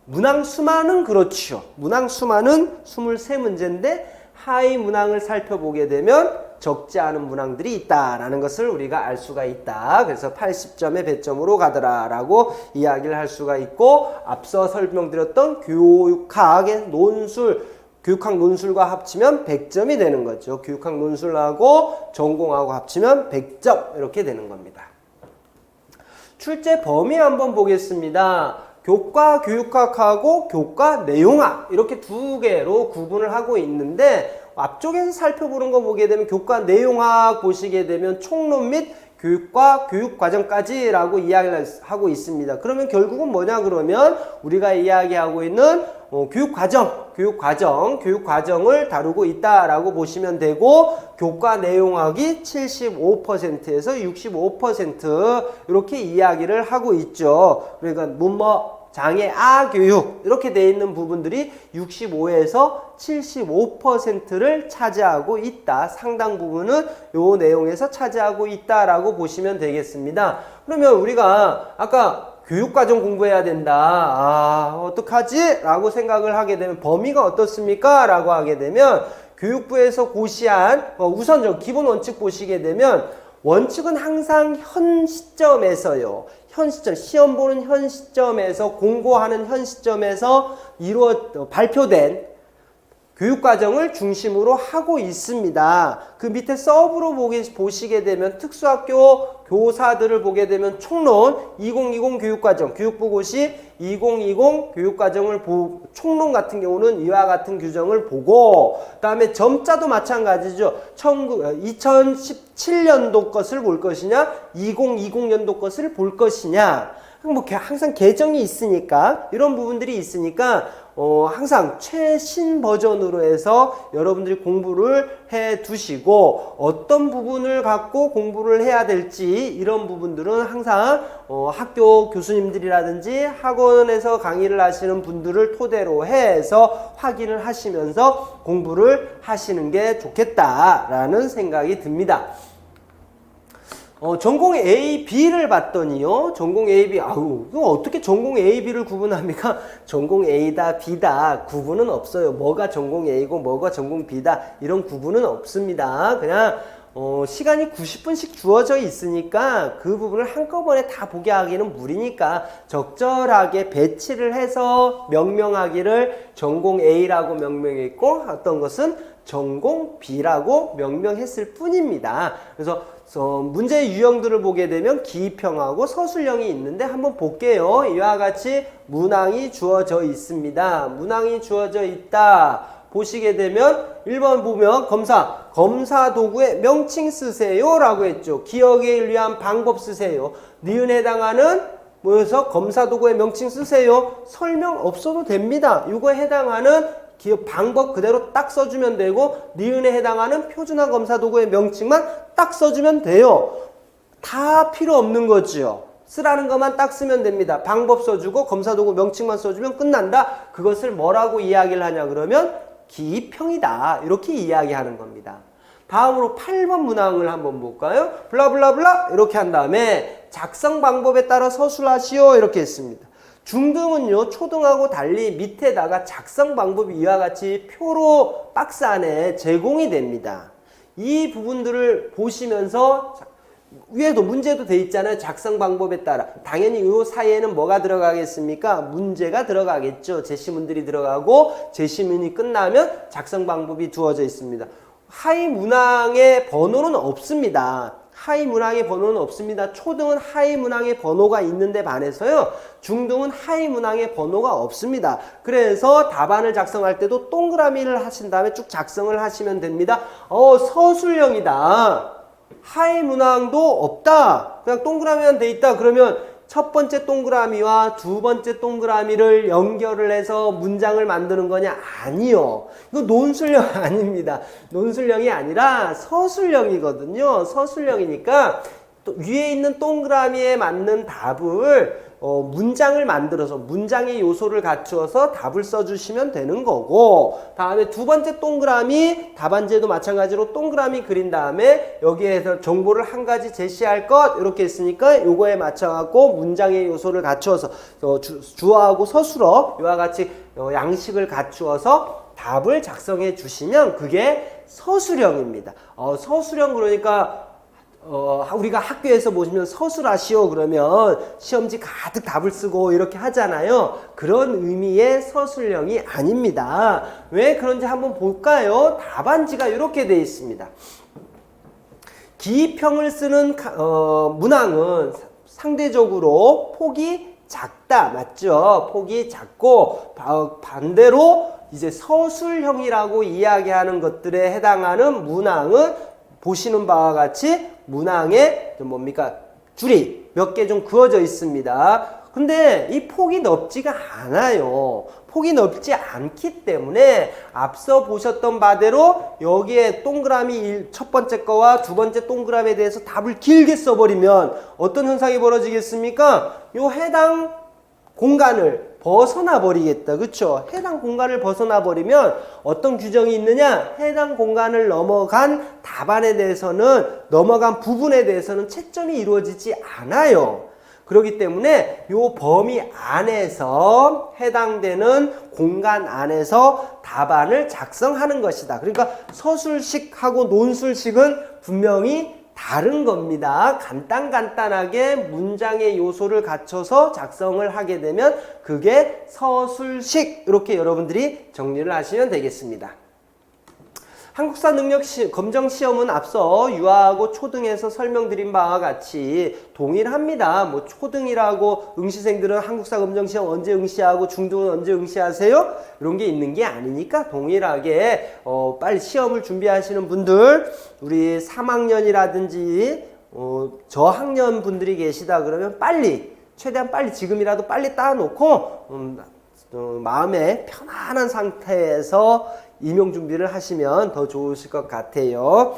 문항 수만은 그렇죠. 문항 수만은 23문제인데 하위 문항을 살펴보게 되면 적지 않은 문항들이 있다라는 것을 우리가 알 수가 있다. 그래서 80점의 배점으로 가더라라고 이야기를 할 수가 있고 앞서 설명드렸던 교육학의 논술, 교육학 논술과 합치면 100점이 되는 거죠. 교육학 논술하고 전공하고 합치면 100점 이렇게 되는 겁니다. 출제 범위 한번 보겠습니다. 교과 교육학하고 교과 내용학 이렇게 두 개로 구분을 하고 있는데 앞쪽에서 살펴보는 거 보게 되면 교과 내용학 보시게 되면 총론 및 교육과 교육과정까지라고 이야기를 하고 있습니다. 그러면 결국은 뭐냐 그러면 우리가 이야기하고 있는 교육과정을 다루고 있다라고 보시면 되고 교과 내용학이 75%에서 65% 이렇게 이야기를 하고 있죠. 그러니까 장애 교육 이렇게 돼 있는 부분들이 65에서 75%를 차지하고 있다. 상당 부분은 요 내용에서 차지하고 있다라고 보시면 되겠습니다. 그러면 우리가 아까 교육과정 공부해야 된다. 어떡하지? 라고 생각을 하게 되면 범위가 어떻습니까? 라고 하게 되면 교육부에서 고시한 우선 기본 원칙 보시게 되면 원칙은 항상 현 시점에서요. 시험 보는 현 시점에서 공고하는 현 시점에서 발표된 교육과정을 중심으로 하고 있습니다. 그 밑에 서브로 보시게 되면 특수학교 교사들을 보게 되면 총론 2020 교육과정, 교육부고시 2020 교육과정을 총론 같은 경우는 이와 같은 규정을 보고 그 다음에 점자도 마찬가지죠. 2017년도 것을 볼 것이냐 2020년도 것을 볼 것이냐 항상 개정이 있으니까 이런 부분들이 있으니까 항상 최신 버전으로 해서 여러분들이 공부를 해 두시고 어떤 부분을 갖고 공부를 해야 될지 이런 부분들은 항상 학교 교수님들이라든지 학원에서 강의를 하시는 분들을 토대로 해서 확인을 하시면서 공부를 하시는 게 좋겠다라는 생각이 듭니다. 전공 A, B를 봤더니요. 전공 A, B, 이거 어떻게 전공 A, B를 구분합니까? 전공 A다, B다 구분은 없어요. 뭐가 전공 A고 뭐가 전공 B다 이런 구분은 없습니다. 그냥 시간이 90분씩 주어져 있으니까 그 부분을 한꺼번에 다 보게 하기는 무리니까 적절하게 배치를 해서 명명하기를 전공 A라고 명명했고 어떤 것은 전공 B라고 명명했을 뿐입니다. 그래서 문제의 유형들을 보게 되면 기입형하고 서술형이 있는데 한번 볼게요. 이와 같이 문항이 주어져 있습니다. 문항이 주어져 있다. 보시게 되면 1번 보면 검사 도구의 명칭 쓰세요 라고 했죠. 기억에 위한 방법 쓰세요. 니은에 해당하는 검사 도구의 명칭 쓰세요. 설명 없어도 됩니다. 이거에 해당하는 방법 그대로 딱 써주면 되고 니은에 해당하는 표준화 검사 도구의 명칭만 딱 써주면 돼요. 다 필요 없는 거죠. 쓰라는 것만 딱 쓰면 됩니다. 방법 써주고 검사 도구 명칭만 써주면 끝난다. 그것을 뭐라고 이야기를 하냐 그러면 기입형이다. 이렇게 이야기하는 겁니다. 다음으로 8번 문항을 한번 볼까요? 블라블라블라 이렇게 한 다음에 작성 방법에 따라 서술하시오 이렇게 했습니다. 중등은요 초등하고 달리 밑에다가 작성 방법이 이와 같이 표로 박스 안에 제공이 됩니다. 이 부분들을 보시면서 위에도 문제도 돼 있잖아요. 작성 방법에 따라 당연히 이 사이에는 뭐가 들어가겠습니까? 문제가 들어가겠죠. 제시문들이 들어가고 제시문이 끝나면 작성 방법이 두어져 있습니다. 하위 문항의 번호는 없습니다. 하위 문항의 번호는 없습니다. 초등은 하위 문항의 번호가 있는데 반해서요. 중등은 하위 문항의 번호가 없습니다. 그래서 답안을 작성할 때도 동그라미를 하신 다음에 쭉 작성을 하시면 됩니다. 서술형이다. 하위 문항도 없다. 그냥 동그라미만 돼 있다. 그러면 첫 번째 동그라미와 두 번째 동그라미를 연결을 해서 문장을 만드는 거냐? 아니요. 이거 논술형 아닙니다. 논술형이 아니라 서술형이거든요. 서술형이니까 또 위에 있는 동그라미에 맞는 답을 문장을 만들어서 문장의 요소를 갖추어서 답을 써주시면 되는 거고, 다음에 두 번째 동그라미 답안지에도 마찬가지로 동그라미 그린 다음에 여기에서 정보를 한 가지 제시할 것 이렇게 했으니까 요거에 맞춰갖고 문장의 요소를 갖추어서 주어하고 서술어 이와 같이 양식을 갖추어서 답을 작성해 주시면 그게 서술형입니다. 서술형 그러니까 우리가 학교에서 보시면 서술하시오 그러면 시험지 가득 답을 쓰고 이렇게 하잖아요. 그런 의미의 서술형이 아닙니다. 왜 그런지 한번 볼까요? 답안지가 이렇게 되어 있습니다. 기입형을 쓰는 문항은 상대적으로 폭이 작다. 맞죠? 폭이 작고 반대로 이제 서술형이라고 이야기하는 것들에 해당하는 문항은 보시는 바와 같이 문항에 뭡니까? 줄이 몇 개 좀 그어져 있습니다. 근데 이 폭이 넓지가 않아요. 폭이 넓지 않기 때문에 앞서 보셨던 바대로 여기에 동그라미 첫 번째 거와 두 번째 동그라미에 대해서 답을 길게 써버리면 어떤 현상이 벌어지겠습니까? 요 해당 공간을 벗어나 버리겠다. 그쵸? 해당 공간을 벗어나 버리면 어떤 규정이 있느냐? 해당 공간을 넘어간 답안에 대해서는 넘어간 부분에 대해서는 채점이 이루어지지 않아요. 그렇기 때문에 요 범위 안에서 해당되는 공간 안에서 답안을 작성하는 것이다. 그러니까 서술식하고 논술식은 분명히 다른 겁니다. 간단하게 문장의 요소를 갖춰서 작성을 하게 되면 그게 서술식 이렇게 여러분들이 정리를 하시면 되겠습니다. 한국사 능력 검정 시험은 앞서 유아하고 초등에서 설명드린 바와 같이 동일합니다. 뭐 초등이라고 응시생들은 한국사 검정 시험 언제 응시하고 중등은 언제 응시하세요? 이런 게 있는 게 아니니까 동일하게 빨리 시험을 준비하시는 분들 우리 3학년이라든지 저학년 분들이 계시다 그러면 빨리 최대한 빨리 지금이라도 빨리 따놓고 마음에 편안한 상태에서 임용 준비를 하시면 더 좋으실 것 같아요.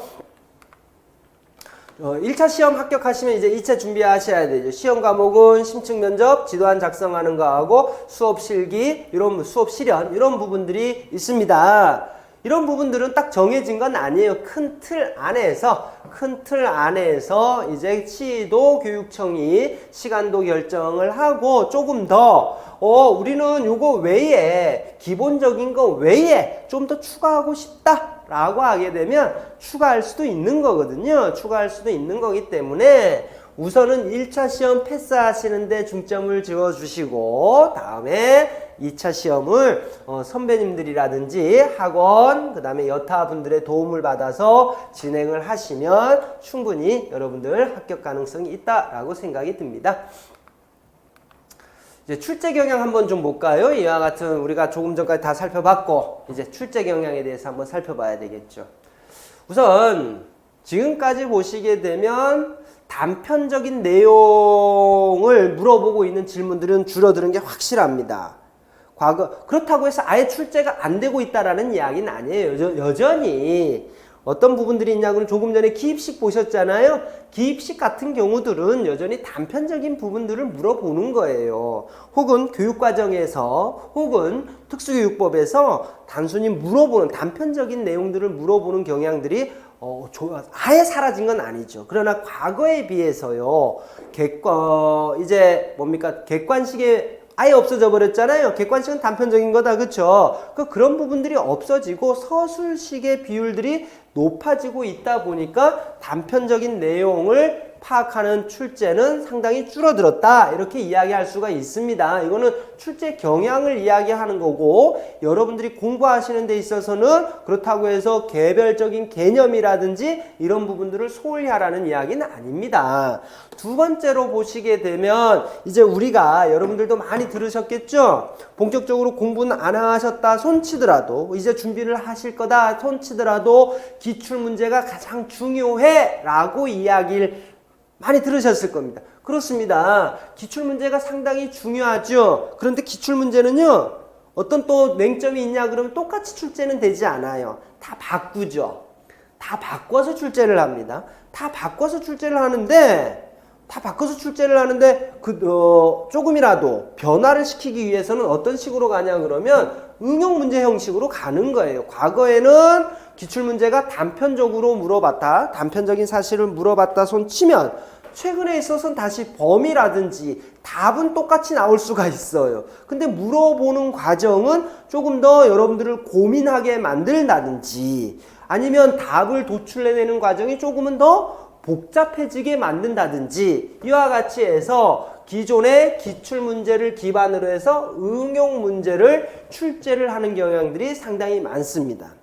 1차 시험 합격하시면 이제 2차 준비하셔야 되죠. 시험 과목은 심층 면접, 지도안 작성하는 거하고 수업 실기, 이런 수업 실현 이런 부분들이 있습니다. 이런 부분들은 딱 정해진 건 아니에요. 큰 틀 안에서 이제 시도교육청이 시간도 결정을 하고 조금 더 우리는 요거 외에 기본적인 거 외에 좀 더 추가하고 싶다 라고 하게 되면 추가할 수도 있는 거거든요. 추가할 수도 있는 거기 때문에 우선은 1차 시험 패스하시는데 중점을 지어주시고 다음에 2차 시험을 선배님들이라든지 학원 그 다음에 여타분들의 도움을 받아서 진행을 하시면 충분히 여러분들 합격 가능성이 있다라고 생각이 듭니다. 이제 출제 경향 한번 좀 볼까요? 이와 같은 우리가 조금 전까지 다 살펴봤고 이제 출제 경향에 대해서 한번 살펴봐야 되겠죠. 우선 지금까지 보시게 되면 단편적인 내용을 물어보고 있는 질문들은 줄어드는 게 확실합니다. 과거 그렇다고 해서 아예 출제가 안 되고 있다라는 이야기는 아니에요. 여전히 어떤 부분들이 있냐고는 조금 전에 기입식 보셨잖아요. 기입식 같은 경우들은 여전히 단편적인 부분들을 물어보는 거예요. 혹은 교육과정에서 혹은 특수교육법에서 단순히 물어보는 단편적인 내용들을 물어보는 경향들이 아예 사라진 건 아니죠. 그러나 과거에 비해서요. 객관식의 아예 없어져 버렸잖아요. 객관식은 단편적인 거다. 그쵸? 그런 부분들이 없어지고 서술식의 비율들이 높아지고 있다 보니까 단편적인 내용을 파악하는 출제는 상당히 줄어들었다. 이렇게 이야기할 수가 있습니다. 이거는 출제 경향을 이야기하는 거고 여러분들이 공부하시는 데 있어서는 그렇다고 해서 개별적인 개념이라든지 이런 부분들을 소홀히 하라는 이야기는 아닙니다. 두 번째로 보시게 되면 이제 우리가 여러분들도 많이 들으셨겠죠? 본격적으로 공부는 안 하셨다 손치더라도 이제 준비를 하실 거다 손치더라도 기출문제가 가장 중요해 라고 이야기를 많이 들으셨을 겁니다. 그렇습니다. 기출문제가 상당히 중요하죠. 그런데 기출문제는요. 어떤 또 맹점이 있냐 그러면 똑같이 출제는 되지 않아요. 다 바꾸죠. 다 바꿔서 출제를 합니다. 다 바꿔서 출제를 하는데 조금이라도 변화를 시키기 위해서는 어떤 식으로 가냐 그러면 응용문제 형식으로 가는 거예요. 과거에는 기출문제가 단편적으로 물어봤다. 단편적인 사실을 물어봤다 손 치면 최근에 있어서는 다시 범위라든지 답은 똑같이 나올 수가 있어요. 근데 물어보는 과정은 조금 더 여러분들을 고민하게 만든다든지 아니면 답을 도출해내는 과정이 조금은 더 복잡해지게 만든다든지 이와 같이 해서 기존의 기출문제를 기반으로 해서 응용문제를 출제를 하는 경향들이 상당히 많습니다.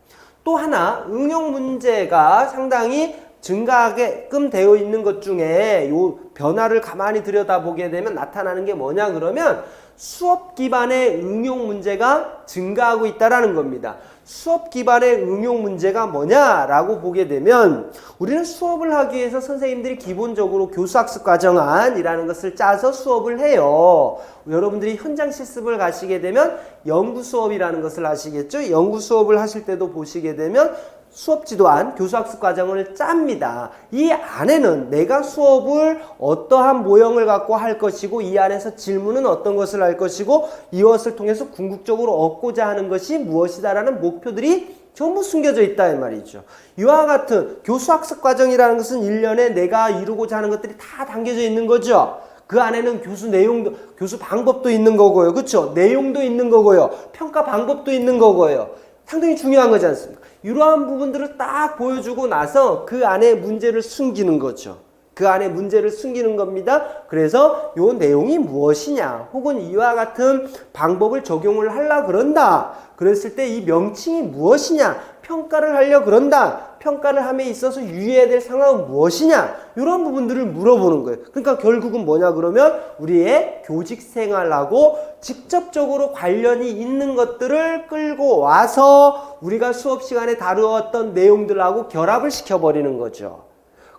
또 하나 응용문제가 상당히 증가하게끔 되어 있는 것 중에 요 변화를 가만히 들여다보게 되면 나타나는 게 뭐냐 그러면 수업 기반의 응용 문제가 증가하고 있다라는 겁니다. 수업 기반의 응용 문제가 뭐냐라고 보게 되면 우리는 수업을 하기 위해서 선생님들이 기본적으로 교수학습 과정안이라는 것을 짜서 수업을 해요. 여러분들이 현장 실습을 가시게 되면 연구 수업이라는 것을 아시겠죠? 연구 수업을 하실 때도 보시게 되면 수업 지도안, 교수학습 과정을 짭니다. 이 안에는 내가 수업을 어떠한 모형을 갖고 할 것이고 이 안에서 질문은 어떤 것을 할 것이고 이것을 통해서 궁극적으로 얻고자 하는 것이 무엇이다라는 목표들이 전부 숨겨져 있다 이 말이죠. 이와 같은 교수학습 과정이라는 것은 1년에 내가 이루고자 하는 것들이 다 담겨져 있는 거죠. 그 안에는 교수 내용도, 교수 방법도 있는 거고요. 그렇죠? 내용도 있는 거고요. 평가 방법도 있는 거고요. 상당히 중요한 거지 않습니까? 이러한 부분들을 딱 보여주고 나서 그 안에 문제를 숨기는 거죠. 그 안에 문제를 숨기는 겁니다. 그래서 이 내용이 무엇이냐 혹은 이와 같은 방법을 적용을 하려 그런다. 그랬을 때 이 명칭이 무엇이냐 평가를 하려 그런다. 평가를 함에 있어서 유의해야 될 상황은 무엇이냐 이런 부분들을 물어보는 거예요. 그러니까 결국은 뭐냐 그러면 우리의 교직 생활하고 직접적으로 관련이 있는 것들을 끌고 와서 우리가 수업 시간에 다루었던 내용들하고 결합을 시켜버리는 거죠.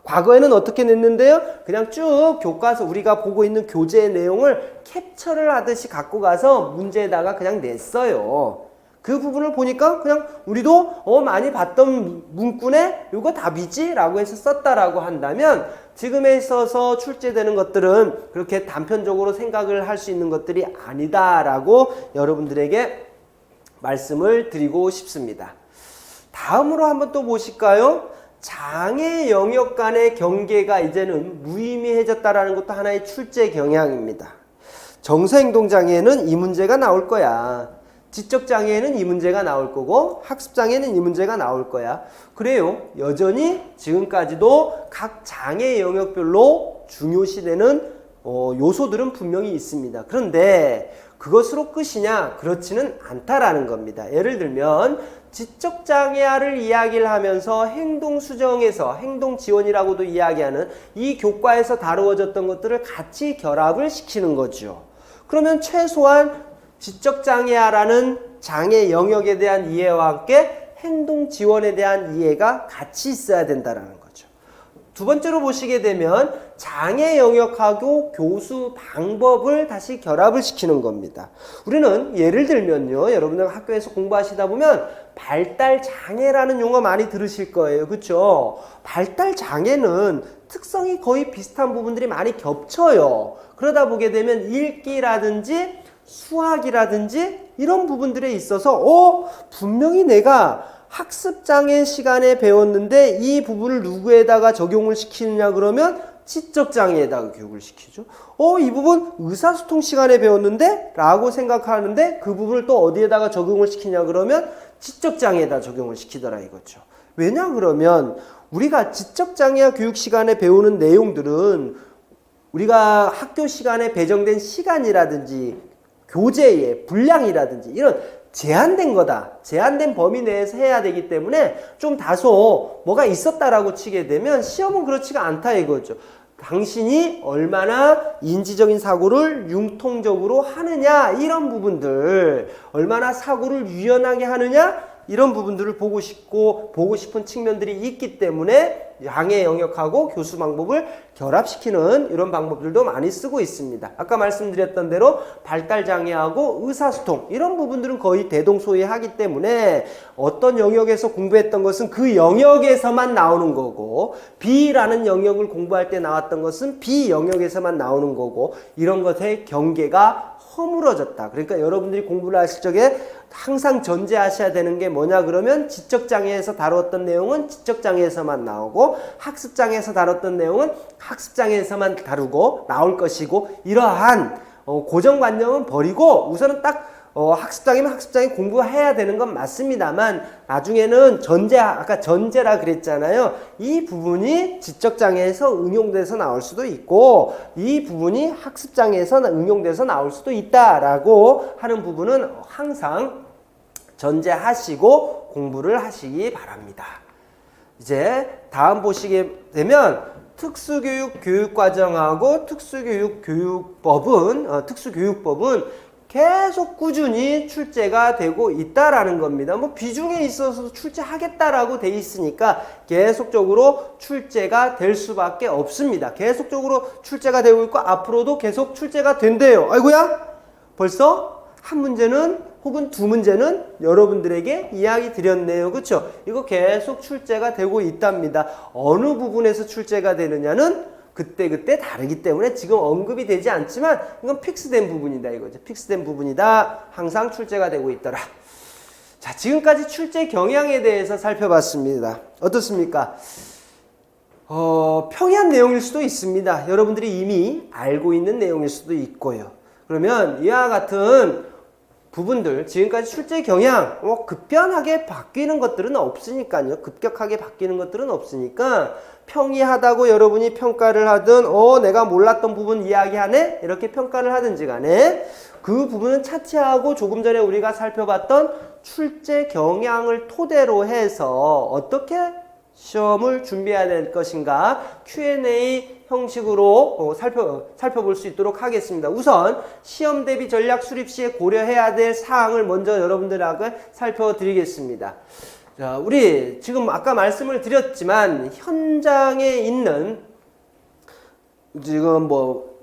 과거에는 어떻게 냈는데요? 그냥 쭉 교과서 우리가 보고 있는 교재의 내용을 캡처를 하듯이 갖고 가서 문제에다가 그냥 냈어요. 그 부분을 보니까 그냥 우리도 많이 봤던 문구네 이거 답이지 라고 해서 썼다라고 한다면 지금에 있어서 출제되는 것들은 그렇게 단편적으로 생각을 할 수 있는 것들이 아니다라고 여러분들에게 말씀을 드리고 싶습니다. 다음으로 한번 또 보실까요? 장애 영역 간의 경계가 이제는 무의미해졌다라는 것도 하나의 출제 경향입니다. 정서행동장애에는 이 문제가 나올 거야. 지적장애에는 이 문제가 나올 거고 학습장애는 이 문제가 나올 거야. 그래요. 여전히 지금까지도 각 장애 영역별로 중요시되는 요소들은 분명히 있습니다. 그런데 그것으로 끝이냐? 그렇지는 않다라는 겁니다. 예를 들면 지적장애아를 이야기를 하면서 행동수정에서 행동지원이라고도 이야기하는 이 교과에서 다루어졌던 것들을 같이 결합을 시키는 거죠. 그러면 최소한 지적장애아라는 장애 영역에 대한 이해와 함께 행동지원에 대한 이해가 같이 있어야 된다는 거죠. 두 번째로 보시게 되면 장애 영역하고 교수 방법을 다시 결합을 시키는 겁니다. 우리는 예를 들면요, 여러분들 학교에서 공부하시다 보면 발달 장애라는 용어 많이 들으실 거예요. 그렇죠? 발달 장애는 특성이 거의 비슷한 부분들이 많이 겹쳐요. 그러다 보게 되면 읽기라든지 수학이라든지 이런 부분들에 있어서 분명히 내가 학습장애 시간에 배웠는데 이 부분을 누구에다가 적용을 시키느냐 그러면 지적장애에다가 교육을 시키죠. 이 부분 의사소통 시간에 배웠는데 라고 생각하는데 그 부분을 또 어디에다가 적용을 시키냐 그러면 지적장애에다 적용을 시키더라 이거죠. 왜냐 그러면 우리가 지적장애와 교육 시간에 배우는 내용들은 우리가 학교 시간에 배정된 시간이라든지 교재의 분량이라든지 이런 제한된 거다. 제한된 범위 내에서 해야 되기 때문에 좀 다소 뭐가 있었다라고 치게 되면 시험은 그렇지가 않다 이거죠. 당신이 얼마나 인지적인 사고를 융통적으로 하느냐 이런 부분들, 얼마나 사고를 유연하게 하느냐 이런 부분들을 보고 싶은 측면들이 있기 때문에 장애 영역하고 교수 방법을 결합시키는 이런 방법들도 많이 쓰고 있습니다. 아까 말씀드렸던 대로 발달 장애하고 의사소통 이런 부분들은 거의 대동소이하기 때문에 어떤 영역에서 공부했던 것은 그 영역에서만 나오는 거고 B라는 영역을 공부할 때 나왔던 것은 B 영역에서만 나오는 거고 이런 것의 경계가 허물어졌다. 그러니까 여러분들이 공부를 하실 적에 항상 전제하셔야 되는 게 뭐냐 그러면 지적장애에서 다뤘던 내용은 지적장애에서만 나오고 학습장애에서 다뤘던 내용은 학습장애에서만 다루고 나올 것이고 이러한 고정관념은 버리고 우선은 딱 학습장애면 학습장애 공부해야 되는 건 맞습니다만 나중에는 아까 전제라 그랬잖아요. 이 부분이 지적장애에서 응용돼서 나올 수도 있고 이 부분이 학습장애에서 응용돼서 나올 수도 있다라고 하는 부분은 항상 전제하시고 공부를 하시기 바랍니다. 이제 다음 보시게 되면 특수교육 교육과정하고 특수교육법은 계속 꾸준히 출제가 되고 있다라는 겁니다. 비중에 있어서 출제하겠다라고 돼 있으니까 계속적으로 출제가 될 수밖에 없습니다. 계속적으로 출제가 되고 있고 앞으로도 계속 출제가 된대요. 아이고야? 벌써 한 문제는 혹은 두 문제는 여러분들에게 이야기 드렸네요. 그렇죠? 이거 계속 출제가 되고 있답니다. 어느 부분에서 출제가 되느냐는 그때 다르기 때문에 지금 언급이 되지 않지만 이건 픽스된 부분이다 이거죠. 픽스된 부분이다. 항상 출제가 되고 있더라. 자, 지금까지 출제 경향에 대해서 살펴봤습니다. 어떻습니까? 평이한 내용일 수도 있습니다. 여러분들이 이미 알고 있는 내용일 수도 있고요. 그러면 이와 같은 부분들, 지금까지 출제 경향, 급변하게 바뀌는 것들은 없으니까요. 급격하게 바뀌는 것들은 없으니까 평이하다고 여러분이 평가를 하든 내가 몰랐던 부분 이야기하네? 이렇게 평가를 하든지 간에 그 부분은 차치하고 조금 전에 우리가 살펴봤던 출제 경향을 토대로 해서 어떻게 시험을 준비해야 될 것인가 Q&A 형식으로 살펴볼 수 있도록 하겠습니다. 우선 시험 대비 전략 수립 시에 고려해야 될 사항을 먼저 여러분들하고 살펴드리겠습니다. 자, 우리 지금 아까 말씀을 드렸지만 현장에 있는 지금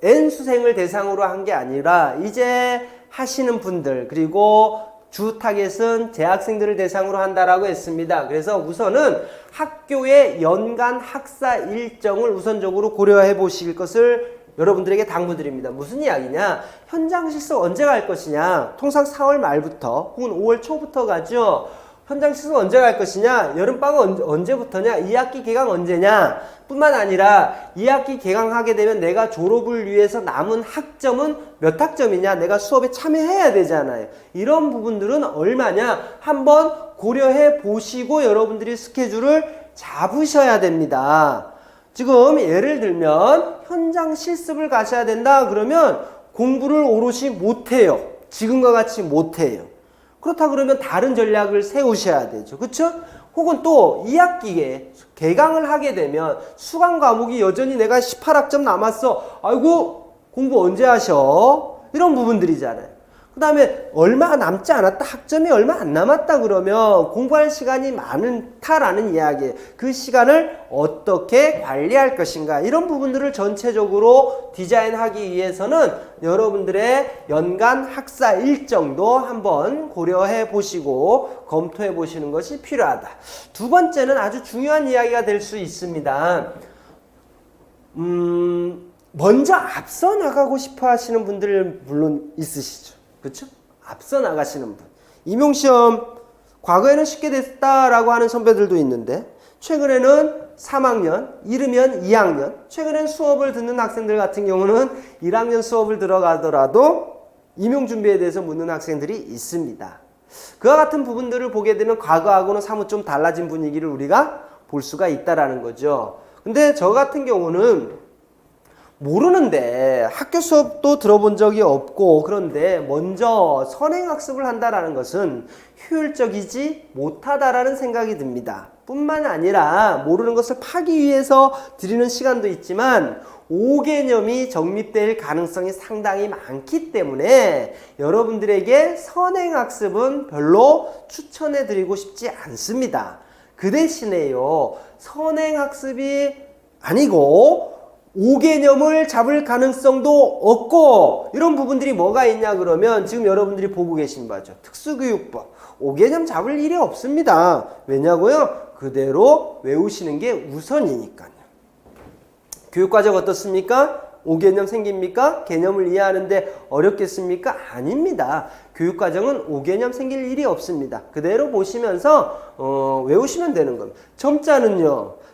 N수생을 대상으로 한 게 아니라 이제 하시는 분들 그리고 주 타겟은 재학생들을 대상으로 한다라고 했습니다. 그래서 우선은 학교의 연간 학사 일정을 우선적으로 고려해 보실 것을 여러분들에게 당부드립니다. 무슨 이야기냐? 현장 실습 언제 갈 것이냐? 통상 4월 말부터 혹은 5월 초부터 가죠. 현장 실습 언제 갈 것이냐? 여름방학 언제부터냐? 2학기 개강 언제냐? 뿐만 아니라 2학기 개강하게 되면 내가 졸업을 위해서 남은 학점은 몇 학점이냐? 내가 수업에 참여해야 되잖아요. 이런 부분들은 얼마냐? 한번 고려해 보시고 여러분들이 스케줄을 잡으셔야 됩니다. 지금 예를 들면 현장 실습을 가셔야 된다 그러면 공부를 오롯이 못해요. 지금과 같이 못해요. 그렇다 그러면 다른 전략을 세우셔야 되죠. 그렇죠? 혹은 또 2학기에 개강을 하게 되면 수강 과목이 여전히 내가 18학점 남았어. 아이고 공부 언제 하셔? 이런 부분들이잖아요. 그 다음에 얼마 남지 않았다, 학점이 얼마 안 남았다 그러면 공부할 시간이 많다라는 이야기예요. 그 시간을 어떻게 관리할 것인가, 이런 부분들을 전체적으로 디자인하기 위해서는 여러분들의 연간 학사 일정도 한번 고려해 보시고 검토해 보시는 것이 필요하다. 두 번째는 아주 중요한 이야기가 될 수 있습니다. 먼저 앞서 나가고 싶어 하시는 분들 물론 있으시죠. 그렇죠? 앞서 나가시는 분. 임용시험 과거에는 쉽게 됐다라고 하는 선배들도 있는데 최근에는 3학년, 이르면 2학년, 최근엔 수업을 듣는 학생들 같은 경우는 1학년 수업을 들어가더라도 임용준비에 대해서 묻는 학생들이 있습니다. 그와 같은 부분들을 보게 되면 과거하고는 사뭇 좀 달라진 분위기를 우리가 볼 수가 있다라는 거죠. 근데 저 같은 경우는 모르는데 학교 수업도 들어본 적이 없고 그런데 먼저 선행학습을 한다라는 것은 효율적이지 못하다라는 생각이 듭니다. 뿐만 아니라 모르는 것을 파기 위해서 드리는 시간도 있지만 5개념이 정립될 가능성이 상당히 많기 때문에 여러분들에게 선행학습은 별로 추천해드리고 싶지 않습니다. 그 대신에요, 선행학습이 아니고 5개념을 잡을 가능성도 없고 이런 부분들이 뭐가 있냐 그러면 지금 여러분들이 보고 계신 바죠. 특수교육법 5개념 잡을 일이 없습니다. 왜냐고요? 그대로 외우시는 게 우선이니까요. 교육과정 어떻습니까? 5개념 생깁니까? 개념을 이해하는데 어렵겠습니까? 아닙니다. 교육과정은 5개념 생길 일이 없습니다. 그대로 보시면서 외우시면 되는 겁니다.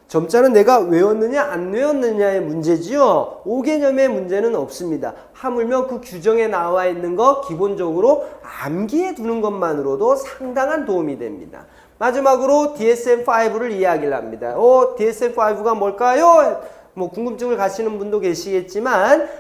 점자는 내가 외웠느냐 안 외웠느냐의 문제지요. 5개념의 문제는 없습니다. 하물며 그 규정에 나와 있는 거 기본적으로 암기해 두는 것만으로도 상당한 도움이 됩니다. 마지막으로 DSM-5를 이야기를 합니다. DSM-5가 뭘까요? 뭐 궁금증을 가시는 분도 계시겠지만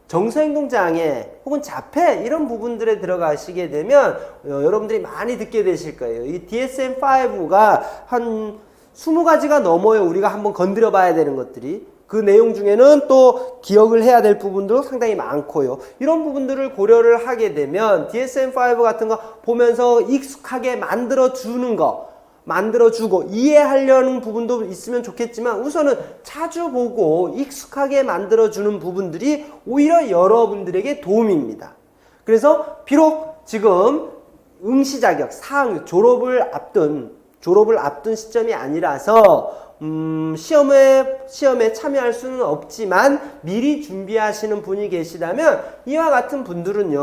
정서행동장애 혹은 자폐 이런 부분들에 들어가시게 되면 여러분들이 많이 듣게 되실 거예요. 이 DSM-5가 한 20가지가 넘어요. 우리가 한번 건드려 봐야 되는 것들이. 그 내용 중에는 또 기억을 해야 될 부분도 상당히 많고요. 이런 부분들을 고려를 하게 되면 DSM-5 같은 거 보면서 익숙하게 만들어주고 이해하려는 부분도 있으면 좋겠지만 우선은 자주 보고 익숙하게 만들어주는 부분들이 오히려 여러분들에게 도움입니다. 그래서 비록 지금 응시자격, 4학년 졸업을 앞둔 시점이 아니라서 시험에 참여할 수는 없지만 미리 준비하시는 분이 계시다면 이와 같은 부분들은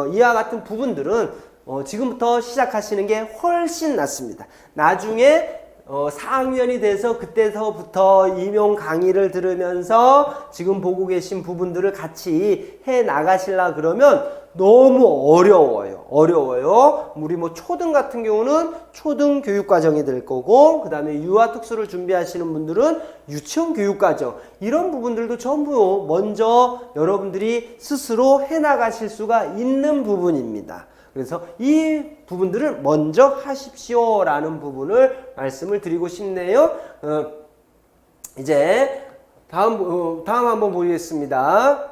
지금부터 시작하시는 게 훨씬 낫습니다. 나중에 4학년이 돼서 그때서부터 임용 강의를 들으면서 지금 보고 계신 부분들을 같이 해 나가시려 그러면 너무 어려워요. 우리 초등 같은 경우는 초등 교육과정이 될 거고, 그 다음에 유아 특수를 준비하시는 분들은 유치원 교육과정. 이런 부분들도 전부 먼저 여러분들이 스스로 해 나가실 수가 있는 부분입니다. 그래서 이 부분들을 먼저 하십시오라는 부분을 말씀을 드리고 싶네요. 이제 다음 한번 보겠습니다.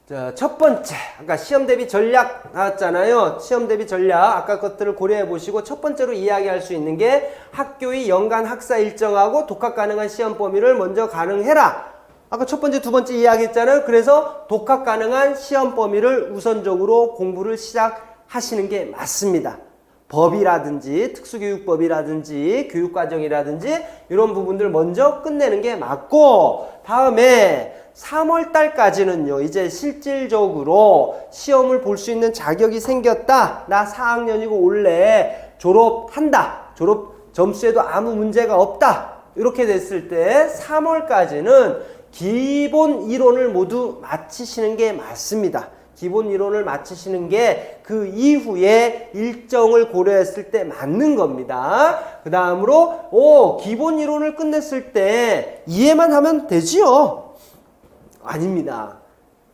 자, 첫 번째, 아까 시험 대비 전략 나왔잖아요. 시험 대비 전략, 아까 것들을 고려해 보시고 첫 번째로 이야기할 수 있는 게 학교의 연간 학사 일정하고 독학 가능한 시험 범위를 먼저 가능해라. 아까 첫 번째, 두 번째 이야기했잖아요. 그래서 독학 가능한 시험 범위를 우선적으로 공부를 시작하시는 게 맞습니다. 법이라든지 특수교육법이라든지 교육과정이라든지 이런 부분들 먼저 끝내는 게 맞고, 다음에 3월 달까지는요, 이제 실질적으로 시험을 볼 수 있는 자격이 생겼다. 나 4학년이고 올해 졸업한다. 졸업 점수에도 아무 문제가 없다. 이렇게 됐을 때 3월까지는 기본 이론을 모두 마치시는 게 맞습니다. 기본 이론을 마치시는 게 그 이후에 일정을 고려했을 때 맞는 겁니다. 그 다음으로 기본 이론을 끝냈을 때 이해만 하면 되지요? 아닙니다.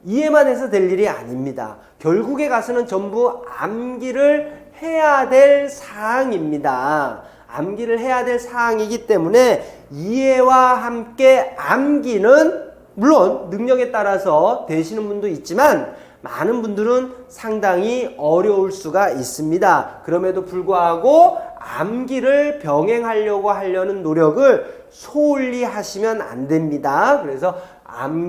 이해만 해서 될 일이 아닙니다. 결국에 가서는 전부 암기를 해야 될 사항입니다. 암기를 해야 될 사항이기 때문에 이해와 함께 암기는 물론 능력에 따라서 되시는 분도 있지만 많은 분들은 상당히 어려울 수가 있습니다. 그럼에도 불구하고 암기를 병행하려고 하려는 노력을 소홀히 하시면 안 됩니다. 그래서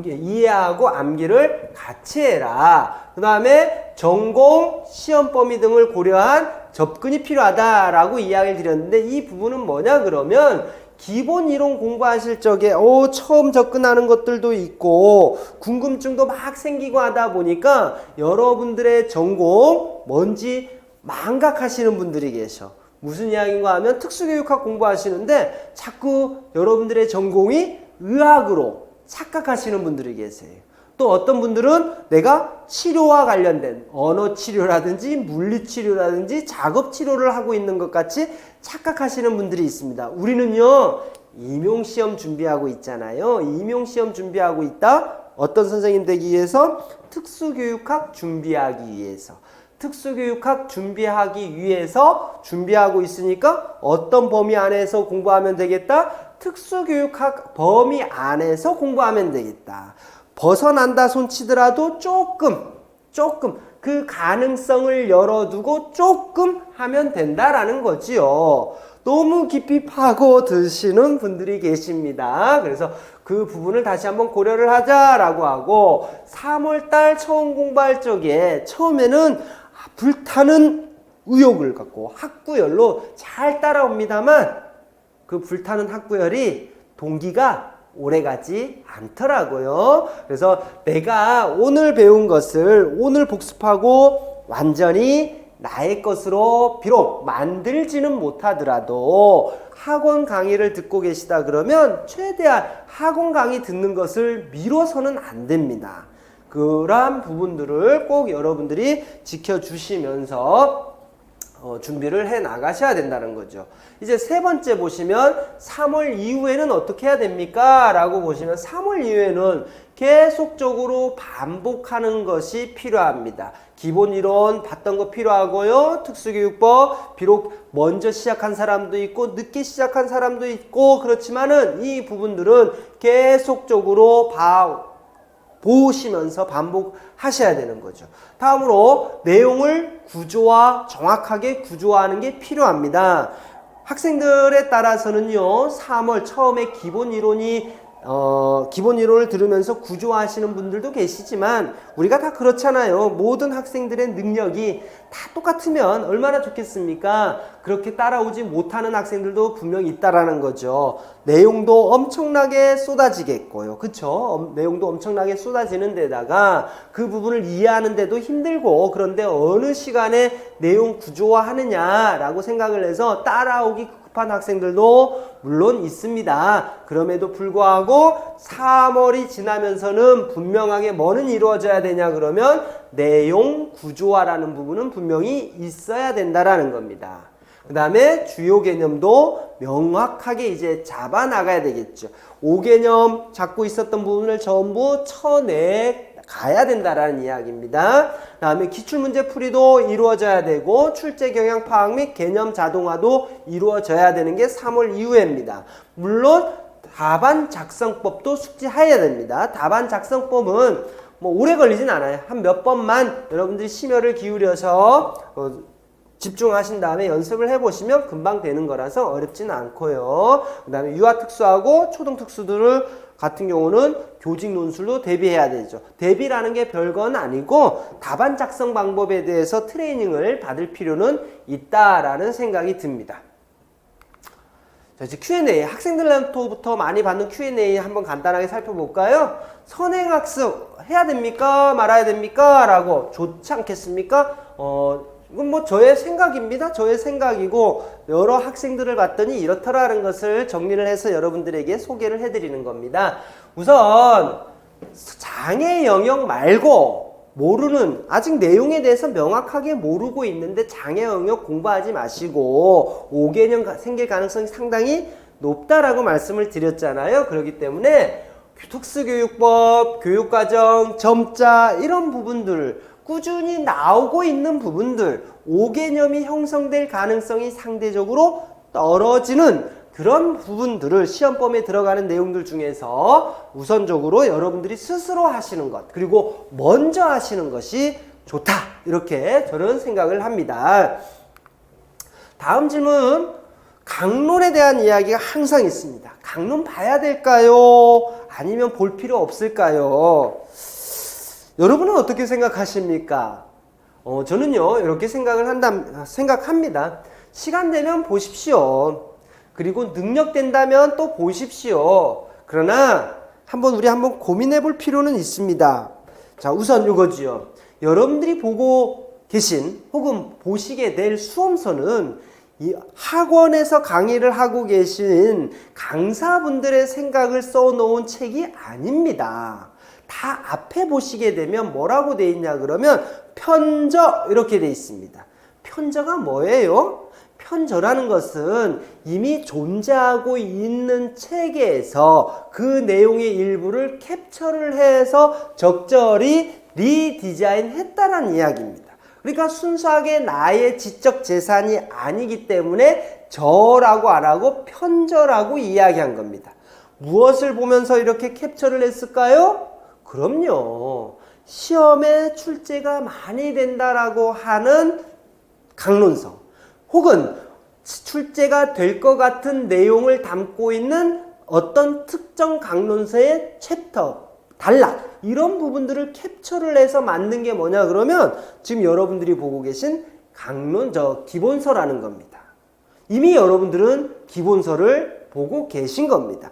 이해하고 암기를 같이 해라. 그 다음에 전공, 시험 범위 등을 고려한 접근이 필요하다라고 이야기를 드렸는데, 이 부분은 뭐냐 그러면 기본 이론 공부하실 적에 처음 접근하는 것들도 있고 궁금증도 막 생기고 하다 보니까 여러분들의 전공 뭔지 망각하시는 분들이 계셔. 무슨 이야기인가 하면 특수교육학 공부하시는데 자꾸 여러분들의 전공이 의학으로 착각하시는 분들이 계세요. 또 어떤 분들은 내가 치료와 관련된 언어치료라든지 물리치료라든지 작업치료를 하고 있는 것 같이 착각하시는 분들이 있습니다. 우리는요, 임용시험 준비하고 있잖아요. 임용시험 준비하고 있다. 어떤 선생님 되기 위해서? 특수교육학 준비하기 위해서. 특수교육학 준비하기 위해서 준비하고 있으니까 어떤 범위 안에서 공부하면 되겠다? 특수교육학 범위 안에서 공부하면 되겠다. 벗어난다 손치더라도 조금 그 가능성을 열어두고 조금 하면 된다라는 거지요. 너무 깊이 파고드시는 분들이 계십니다. 그래서 그 부분을 다시 한번 고려를 하자라고 하고, 3월달 처음 공부할 적에 처음에는 불타는 의욕을 갖고 학구열로 잘 따라옵니다만 그 불타는 학구열이 동기가 오래가지 않더라고요. 그래서 내가 오늘 배운 것을 오늘 복습하고 완전히 나의 것으로 비록 만들지는 못하더라도 학원 강의를 듣고 계시다 그러면 최대한 학원 강의 듣는 것을 미뤄서는 안 됩니다. 그러한 부분들을 꼭 여러분들이 지켜주시면서 준비를 해 나가셔야 된다는 거죠. 이제 세 번째 보시면 3월 이후에는 어떻게 해야 됩니까? 라고 보시면 3월 이후에는 계속적으로 반복하는 것이 필요합니다. 기본 이론 봤던 거 필요하고요. 특수교육법 비록 먼저 시작한 사람도 있고 늦게 시작한 사람도 있고 그렇지만은 이 부분들은 계속적으로 보시면서 반복하셔야 되는 거죠. 다음으로 내용을 정확하게 구조화하는 게 필요합니다. 학생들에 따라서는요, 3월 처음에 기본 이론을 들으면서 구조화하시는 분들도 계시지만 우리가 다 그렇잖아요. 모든 학생들의 능력이 다 똑같으면 얼마나 좋겠습니까? 그렇게 따라오지 못하는 학생들도 분명히 있다라는 거죠. 내용도 엄청나게 쏟아지겠고요. 그쵸? 내용도 엄청나게 쏟아지는 데다가 그 부분을 이해하는 데도 힘들고, 그런데 어느 시간에 내용 구조화하느냐라고 생각을 해서 따라오기 급한 학생들도 물론 있습니다. 그럼에도 불구하고 3월이 지나면서는 분명하게 뭐는 이루어져야 되냐 그러면 내용 구조화라는 부분은 분명히 있어야 된다라는 겁니다. 그 다음에 주요 개념도 명확하게 이제 잡아 나가야 되겠죠. 5개념 잡고 있었던 부분을 전부 쳐내 가야 된다라는 이야기입니다. 그 다음에 기출문제 풀이도 이루어져야 되고 출제 경향 파악 및 개념 자동화도 이루어져야 되는 게 3월 이후입니다. 물론 답안 작성법도 숙지해야 됩니다. 답안 작성법은 뭐 오래 걸리진 않아요. 한 몇 번만 여러분들이 심혈을 기울여서 집중하신 다음에 연습을 해보시면 금방 되는 거라서 어렵지는 않고요. 그 다음에 유아특수하고 초등특수들 같은 경우는 교직 논술로 대비해야 되죠. 대비라는 게 별건 아니고 답안 작성 방법에 대해서 트레이닝을 받을 필요는 있다라는 생각이 듭니다. 자, 이제 Q&A, 학생들로부터 많이 받는 Q&A 한번 간단하게 살펴볼까요? 선행학습 해야 됩니까? 말아야 됩니까? 라고 좋지 않겠습니까? 이건 뭐 저의 생각입니다. 저의 생각이고 여러 학생들을 봤더니 이렇더라는 것을 정리를 해서 여러분들에게 소개를 해드리는 겁니다. 우선 장애 영역 말고 모르는, 아직 내용에 대해서 명확하게 모르고 있는데 장애 영역 공부하지 마시고 5개념 생길 가능성이 상당히 높다라고 말씀을 드렸잖아요. 그렇기 때문에 특수교육법, 교육과정, 점자 이런 부분들 꾸준히 나오고 있는 부분들 5개념이 형성될 가능성이 상대적으로 떨어지는 그런 부분들을 시험범위에 들어가는 내용들 중에서 우선적으로 여러분들이 스스로 하시는 것, 그리고 먼저 하시는 것이 좋다, 이렇게 저는 생각을 합니다. 다음 질문. 강론에 대한 이야기가 항상 있습니다. 강론 봐야 될까요? 아니면 볼 필요 없을까요? 여러분은 어떻게 생각하십니까? 저는요, 이렇게 생각합니다. 시간 되면 보십시오. 그리고 능력 된다면 또 보십시오. 그러나 우리 한번 고민해 볼 필요는 있습니다. 자, 우선 이거지요. 여러분들이 보고 계신 혹은 보시게 될 수험서는 이 학원에서 강의를 하고 계신 강사분들의 생각을 써놓은 책이 아닙니다. 다 앞에 보시게 되면 뭐라고 돼 있냐 그러면 편저, 이렇게 돼 있습니다. 편저가 뭐예요? 편저라는 것은 이미 존재하고 있는 책에서 그 내용의 일부를 캡처를 해서 적절히 리디자인 했다라는 이야기입니다. 그러니까 순수하게 나의 지적 재산이 아니기 때문에 저라고 안 하고 편저라고 이야기한 겁니다. 무엇을 보면서 이렇게 캡처를 했을까요? 그럼요. 시험에 출제가 많이 된다라고 하는 강론서, 혹은 출제가 될 것 같은 내용을 담고 있는 어떤 특정 강론서의 챕터, 단락, 이런 부분들을 캡처를 해서 만든 게 뭐냐 그러면 지금 여러분들이 보고 계신 기본서라는 겁니다. 이미 여러분들은 기본서를 보고 계신 겁니다.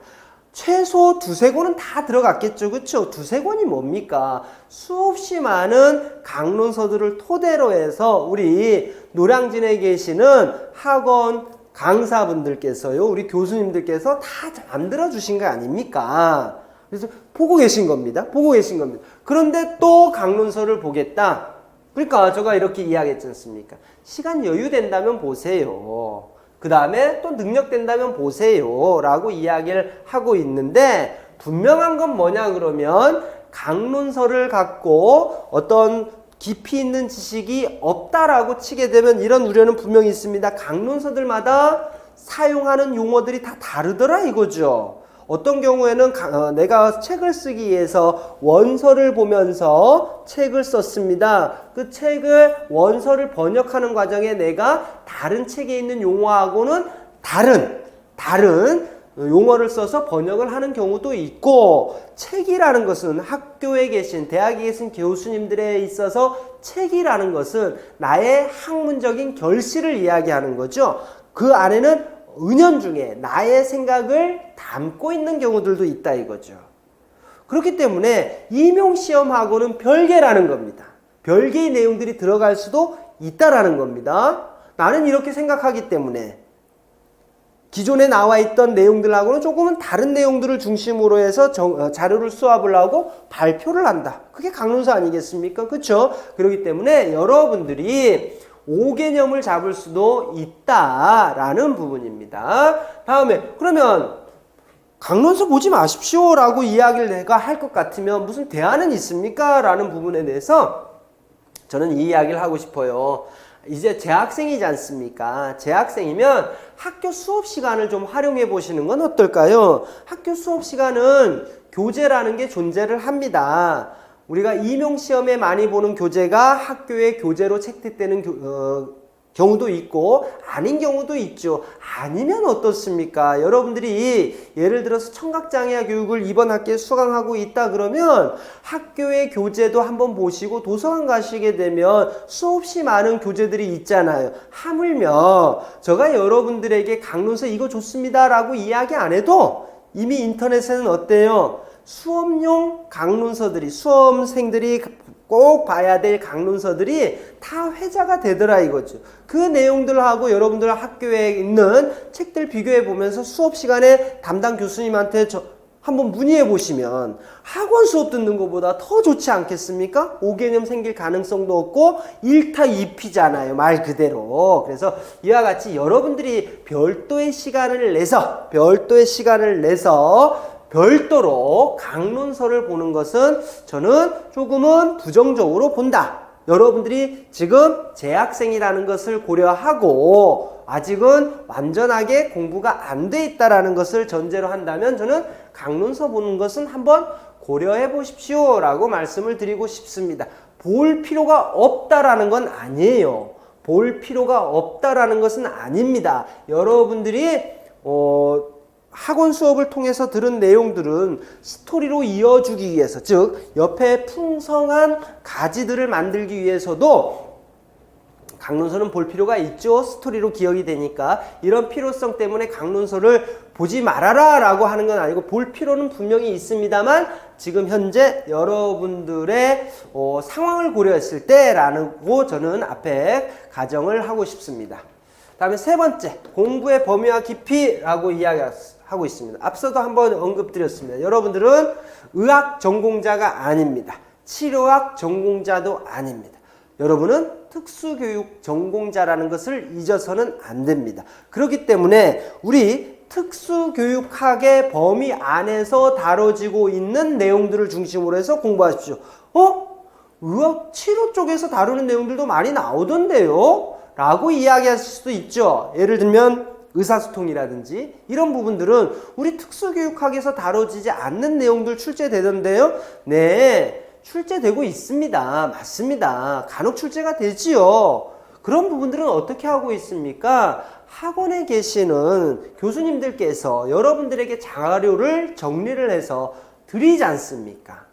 최소 두세 권은 다 들어갔겠죠. 그렇죠? 두세 권이 뭡니까? 수없이 많은 강론서들을 토대로 해서 우리 노량진에 계시는 학원 강사분들께서요, 우리 교수님들께서 다 만들어 주신 거 아닙니까? 그래서 보고 계신 겁니다. 보고 계신 겁니다. 그런데 또 강론서를 보겠다. 그러니까 제가 이렇게 이야기했지 않습니까? 시간 여유 된다면 보세요. 그 다음에 또 능력 된다면 보세요 라고 이야기를 하고 있는데, 분명한 건 뭐냐 그러면 강론서를 갖고 어떤 깊이 있는 지식이 없다라고 치게 되면 이런 우려는 분명히 있습니다. 강론서들마다 사용하는 용어들이 다 다르더라 이거죠. 어떤 경우에는 내가 책을 쓰기 위해서 원서를 보면서 책을 썼습니다. 그 책을 원서를 번역하는 과정에 내가 다른 책에 있는 용어하고는 다른 용어를 써서 번역을 하는 경우도 있고, 책이라는 것은 학교에 계신, 대학에 계신 교수님들에 있어서 책이라는 것은 나의 학문적인 결실을 이야기하는 거죠. 그 안에는 은연중에 나의 생각을 담고 있는 경우들도 있다 이거죠. 그렇기 때문에 임용시험하고는 별개라는 겁니다. 별개의 내용들이 들어갈 수도 있다라는 겁니다. 나는 이렇게 생각하기 때문에 기존에 나와 있던 내용들하고는 조금은 다른 내용들을 중심으로 해서 자료를 수합을 하고 발표를 한다. 그게 강론서 아니겠습니까? 그렇죠? 그렇기 때문에 여러분들이 5개념을 잡을 수도 있다라는 부분입니다. 다음에 그러면 강론서 보지 마십시오 라고 이야기를 내가 할 것 같으면 무슨 대안은 있습니까? 라는 부분에 대해서 저는 이 이야기를 하고 싶어요. 이제 재학생이지 않습니까? 재학생이면 학교 수업 시간을 좀 활용해 보시는 건 어떨까요? 학교 수업 시간은 교재라는 게 존재를 합니다. 우리가 임용시험에 많이 보는 교재가 학교의 교재로 채택되는 경우도 있고 아닌 경우도 있죠. 아니면 어떻습니까? 여러분들이 예를 들어서 청각장애아 교육을 이번 학기에 수강하고 있다 그러면 학교의 교재도 한번 보시고 도서관 가시게 되면 수없이 많은 교재들이 있잖아요. 하물며 제가 여러분들에게 강론서 이거 좋습니다 라고 이야기 안 해도 이미 인터넷에는 어때요? 수업용 강론서들이, 수험생들이 꼭 봐야 될 강론서들이 다 회자가 되더라 이거죠. 그 내용들하고 여러분들 학교에 있는 책들 비교해 보면서 수업 시간에 담당 교수님한테 한번 문의해 보시면 학원 수업 듣는 것보다 더 좋지 않겠습니까? 5개념 생길 가능성도 없고 1타 2피잖아요. 말 그대로. 그래서 이와 같이 여러분들이 별도의 시간을 내서 별도로 강론서를 보는 것은 저는 조금은 부정적으로 본다. 여러분들이 지금 재학생이라는 것을 고려하고 아직은 완전하게 공부가 안 돼 있다라는 것을 전제로 한다면 저는 강론서 보는 것은 한번 고려해 보십시오 라고 말씀을 드리고 싶습니다. 볼 필요가 없다라는 건 아니에요. 볼 필요가 없다라는 것은 아닙니다. 여러분들이 학원 수업을 통해서 들은 내용들은 스토리로 이어주기 위해서, 즉 옆에 풍성한 가지들을 만들기 위해서도 강론서는 볼 필요가 있죠. 스토리로 기억이 되니까. 이런 필요성 때문에 강론서를 보지 말아라 라고 하는 건 아니고 볼 필요는 분명히 있습니다만 지금 현재 여러분들의 상황을 고려했을 때라고 저는 앞에 가정을 하고 싶습니다. 다음에 세 번째, 공부의 범위와 깊이라고 이야기하고 있습니다. 앞서도 한번 언급드렸습니다. 여러분들은 의학 전공자가 아닙니다. 치료학 전공자도 아닙니다. 여러분은 특수교육 전공자라는 것을 잊어서는 안 됩니다. 그렇기 때문에 우리 특수교육학의 범위 안에서 다뤄지고 있는 내용들을 중심으로 해서 공부하십시오. 의학 치료 쪽에서 다루는 내용들도 많이 나오던데요? 라고 이야기하실 수도 있죠. 예를 들면 의사소통이라든지 이런 부분들은 우리 특수교육학에서 다뤄지지 않는 내용들 출제되던데요. 네, 출제되고 있습니다. 맞습니다. 간혹 출제가 되지요. 그런 부분들은 어떻게 하고 있습니까? 학원에 계시는 교수님들께서 여러분들에게 자료를 정리를 해서 드리지 않습니까?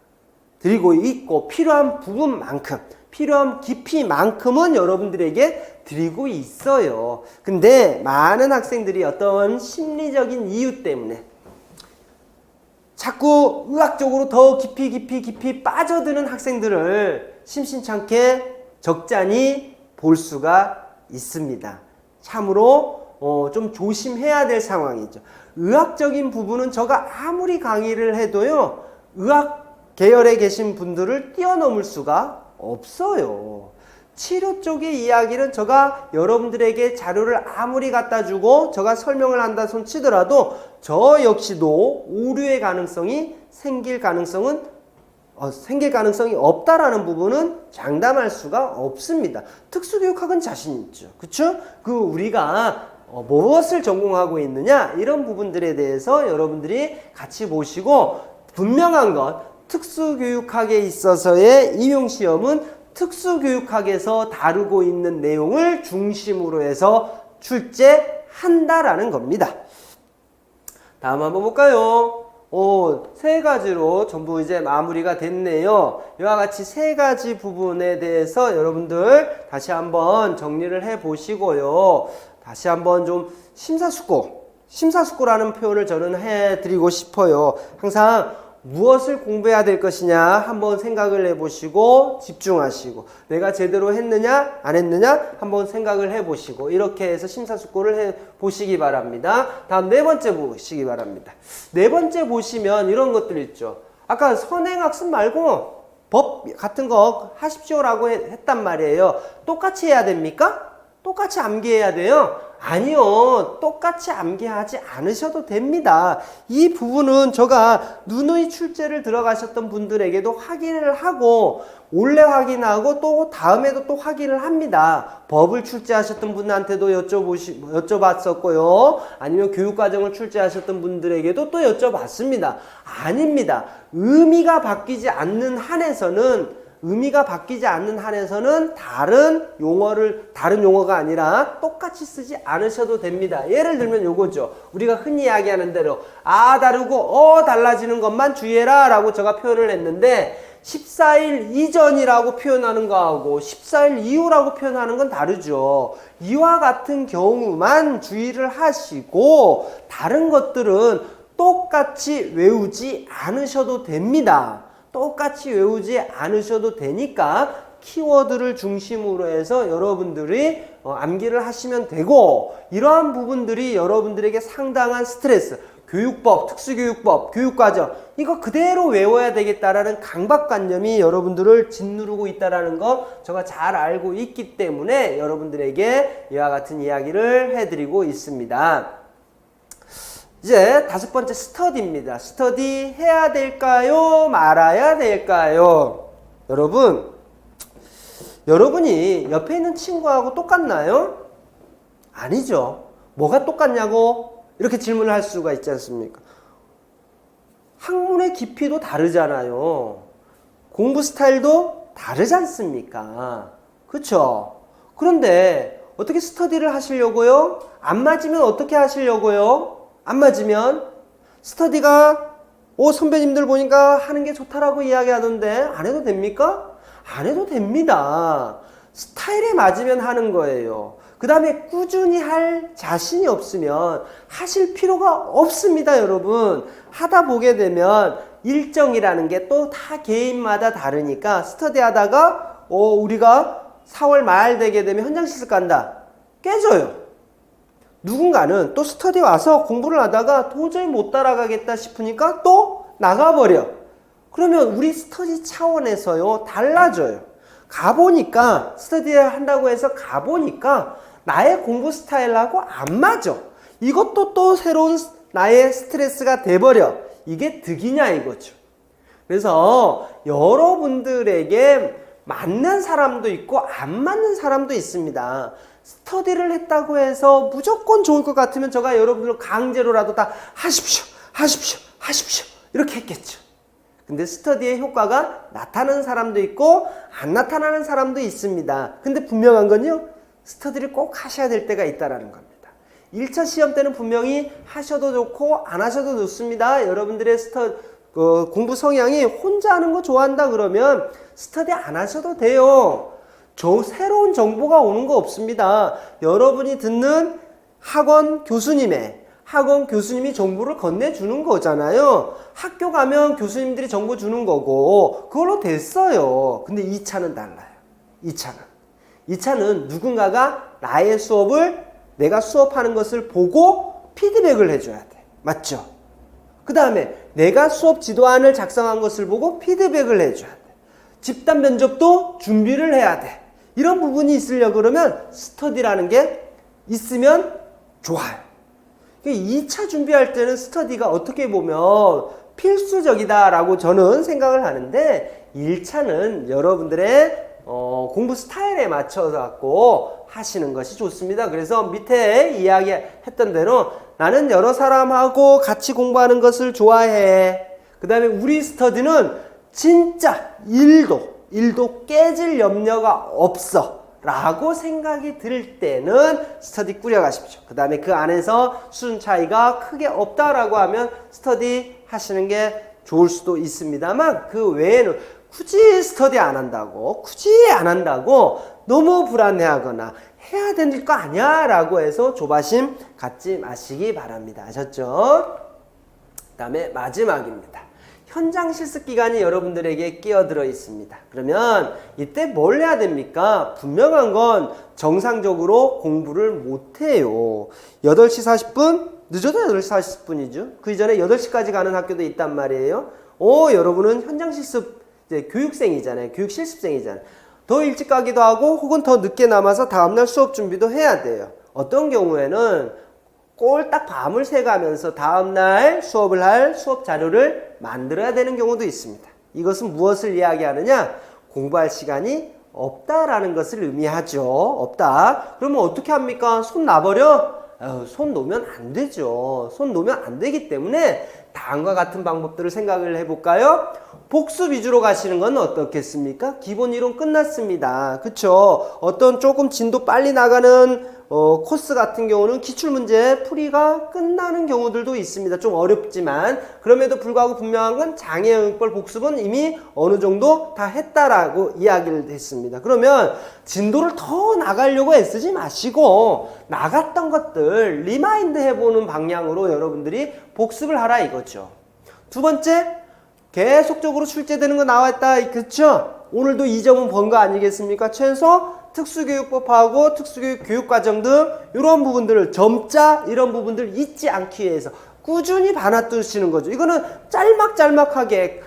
드리고 있고 필요한 부분만큼, 필요한 깊이만큼은 여러분들에게 드리고 있어요. 근데 많은 학생들이 어떤 심리적인 이유 때문에 자꾸 의학적으로 더 깊이 빠져드는 학생들을 심심찮게 적잖이 볼 수가 있습니다. 참으로 좀 조심해야 될 상황이죠. 의학적인 부분은 제가 아무리 강의를 해도요, 의학 계열에 계신 분들을 뛰어넘을 수가 없어요. 치료 쪽의 이야기는 제가 여러분들에게 자료를 아무리 갖다 주고 제가 설명을 한다 손 치더라도 저 역시도 오류의 가능성이 생길 가능성이 없다라는 부분은 장담할 수가 없습니다. 특수교육학은 자신 있죠. 그쵸? 우리가 무엇을 전공하고 있느냐 이런 부분들에 대해서 여러분들이 같이 보시고 분명한 건 특수교육학에 있어서의 임용시험은 특수교육학에서 다루고 있는 내용을 중심으로 해서 출제한다라는 겁니다. 다음 한번 볼까요? 세 가지로 전부 이제 마무리가 됐네요. 이와 같이 세 가지 부분에 대해서 여러분들 다시 한번 정리를 해 보시고요. 다시 한번 좀 심사숙고라는 표현을 저는 해드리고 싶어요. 항상 무엇을 공부해야 될 것이냐 한번 생각을 해보시고 집중하시고 내가 제대로 했느냐 안 했느냐 한번 생각을 해보시고 이렇게 해서 심사숙고를 해보시기 바랍니다. 다음 네 번째 보시기 바랍니다. 네 번째 보시면 이런 것들 있죠. 아까 선행학습 말고 법 같은 거 하십시오라고 했단 말이에요. 똑같이 해야 됩니까? 똑같이 암기해야 돼요? 아니요. 똑같이 암기하지 않으셔도 됩니다. 이 부분은 제가 누누이 출제를 들어가셨던 분들에게도 확인을 하고 올해 확인하고 또 다음에도 또 확인을 합니다. 법을 출제하셨던 분한테도 여쭤봤었고요. 아니면 교육과정을 출제하셨던 분들에게도 또 여쭤봤습니다. 아닙니다. 의미가 바뀌지 않는 한에서는 다른 용어가 아니라 똑같이 쓰지 않으셔도 됩니다. 예를 들면 요거죠. 우리가 흔히 이야기하는 대로 다르고 달라지는 것만 주의해라 라고 제가 표현을 했는데 14일 이전이라고 표현하는 거하고 14일 이후라고 표현하는 건 다르죠. 이와 같은 경우만 주의를 하시고 다른 것들은 똑같이 외우지 않으셔도 됩니다. 똑같이 외우지 않으셔도 되니까 키워드를 중심으로 해서 여러분들이 암기를 하시면 되고 이러한 부분들이 여러분들에게 상당한 스트레스, 교육법, 특수교육법, 교육과정 이거 그대로 외워야 되겠다라는 강박관념이 여러분들을 짓누르고 있다는 거 제가 잘 알고 있기 때문에 여러분들에게 이와 같은 이야기를 해드리고 있습니다. 이제 다섯 번째 스터디입니다. 스터디 해야 될까요? 말아야 될까요? 여러분 여러분이 옆에 있는 친구하고 똑같나요? 아니죠. 뭐가 똑같냐고 이렇게 질문을 할 수가 있지 않습니까? 학문의 깊이도 다르잖아요. 공부 스타일도 다르지 않습니까? 그쵸? 그런데 어떻게 스터디를 하시려고요? 안 맞으면 어떻게 하시려고요? 안 맞으면 스터디가 선배님들 보니까 하는 게 좋다라고 이야기하던데 안 해도 됩니까? 안 해도 됩니다. 스타일에 맞으면 하는 거예요. 그 다음에 꾸준히 할 자신이 없으면 하실 필요가 없습니다, 여러분. 하다 보게 되면 일정이라는 게 또 다 개인마다 다르니까 스터디 하다가 우리가 4월 말 되게 되면 현장 실습 간다. 깨져요. 누군가는 또 스터디 와서 공부를 하다가 도저히 못 따라가겠다 싶으니까 또 나가버려. 그러면 우리 스터디 차원에서요 달라져요. 가보니까 스터디 한다고 해서 가보니까 나의 공부 스타일하고 안 맞아. 이것도 또 새로운 나의 스트레스가 돼버려. 이게 득이냐 이거죠. 그래서 여러분들에게 맞는 사람도 있고 안 맞는 사람도 있습니다. 스터디를 했다고 해서 무조건 좋을 것 같으면 제가 여러분들 강제로라도 다 하십시오 이렇게 했겠죠. 근데 스터디의 효과가 나타나는 사람도 있고 안 나타나는 사람도 있습니다. 근데 분명한 건요, 스터디를 꼭 하셔야 될 때가 있다라는 겁니다. 1차 시험 때는 분명히 하셔도 좋고 안 하셔도 좋습니다. 여러분들의 공부 성향이 혼자 하는 거 좋아한다 그러면 스터디 안 하셔도 돼요. 새로운 정보가 오는 거 없습니다. 여러분이 듣는 학원 교수님이 정보를 건네주는 거잖아요. 학교 가면 교수님들이 정보 주는 거고 그걸로 됐어요. 근데 2차는 달라요. 2차는 누군가가 나의 수업을 내가 수업하는 것을 보고 피드백을 해줘야 돼. 맞죠? 그 다음에 내가 수업 지도안을 작성한 것을 보고 피드백을 해줘야 돼. 집단 면접도 준비를 해야 돼. 이런 부분이 있으려고 그러면 스터디라는 게 있으면 좋아요. 2차 준비할 때는 스터디가 어떻게 보면 필수적이다라고 저는 생각을 하는데 1차는 여러분들의 공부 스타일에 맞춰서 갖고 하시는 것이 좋습니다. 그래서 밑에 이야기했던 대로 나는 여러 사람하고 같이 공부하는 것을 좋아해. 그 다음에 우리 스터디는 진짜 1도 깨질 염려가 없어 라고 생각이 들 때는 스터디 꾸려가십시오. 그 다음에 그 안에서 수준 차이가 크게 없다라고 하면 스터디 하시는 게 좋을 수도 있습니다만 그 외에는 굳이 스터디 안 한다고 너무 불안해하거나 해야 되는 거 아니야 라고 해서 조바심 갖지 마시기 바랍니다. 아셨죠? 그 다음에 마지막입니다. 현장 실습 기간이 여러분들에게 끼어들어 있습니다. 그러면 이때 뭘 해야 됩니까? 분명한 건 정상적으로 공부를 못해요. 8시 40분? 늦어도 8시 40분이죠. 그 이전에 8시까지 가는 학교도 있단 말이에요. 여러분은 현장 실습 이제 교육생이잖아요. 교육 실습생이잖아요. 더 일찍 가기도 하고 혹은 더 늦게 남아서 다음날 수업 준비도 해야 돼요. 어떤 경우에는 꼴딱 밤을 새가면서 다음날 수업을 할 수업 자료를 만들어야 되는 경우도 있습니다. 이것은 무엇을 이야기하느냐? 공부할 시간이 없다라는 것을 의미하죠. 없다. 그러면 어떻게 합니까? 손 놔버려? 손 놓으면 안 되죠. 손 놓으면 안 되기 때문에 다음과 같은 방법들을 생각을 해볼까요? 복습 위주로 가시는 건 어떻겠습니까? 기본 이론 끝났습니다. 그쵸? 어떤 조금 진도 빨리 나가는 코스 같은 경우는 기출문제 풀이가 끝나는 경우들도 있습니다. 좀 어렵지만 그럼에도 불구하고 분명한 건 장애영역별 복습은 이미 어느 정도 다 했다라고 이야기를 했습니다. 그러면 진도를 더 나가려고 애쓰지 마시고 나갔던 것들 리마인드 해보는 방향으로 여러분들이 복습을 하라 이거죠. 두 번째, 계속적으로 출제되는 거 나왔다. 그쵸? 오늘도 이 점은 본 거 아니겠습니까? 최소 특수교육법하고 특수교육 교육과정 등 이런 부분들을 점자 이런 부분들을 잊지 않기 위해서 꾸준히 반아뜨시는 거죠. 이거는 짤막짤막하게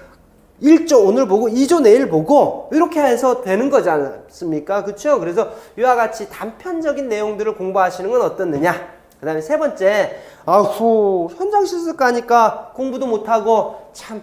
1조 오늘 보고 2조 내일 보고 이렇게 해서 되는 거지 않습니까? 그렇죠? 그래서 이와 같이 단편적인 내용들을 공부하시는 건 어떻느냐? 그 다음에 세 번째, 현장 실습 가니까 공부도 못하고 참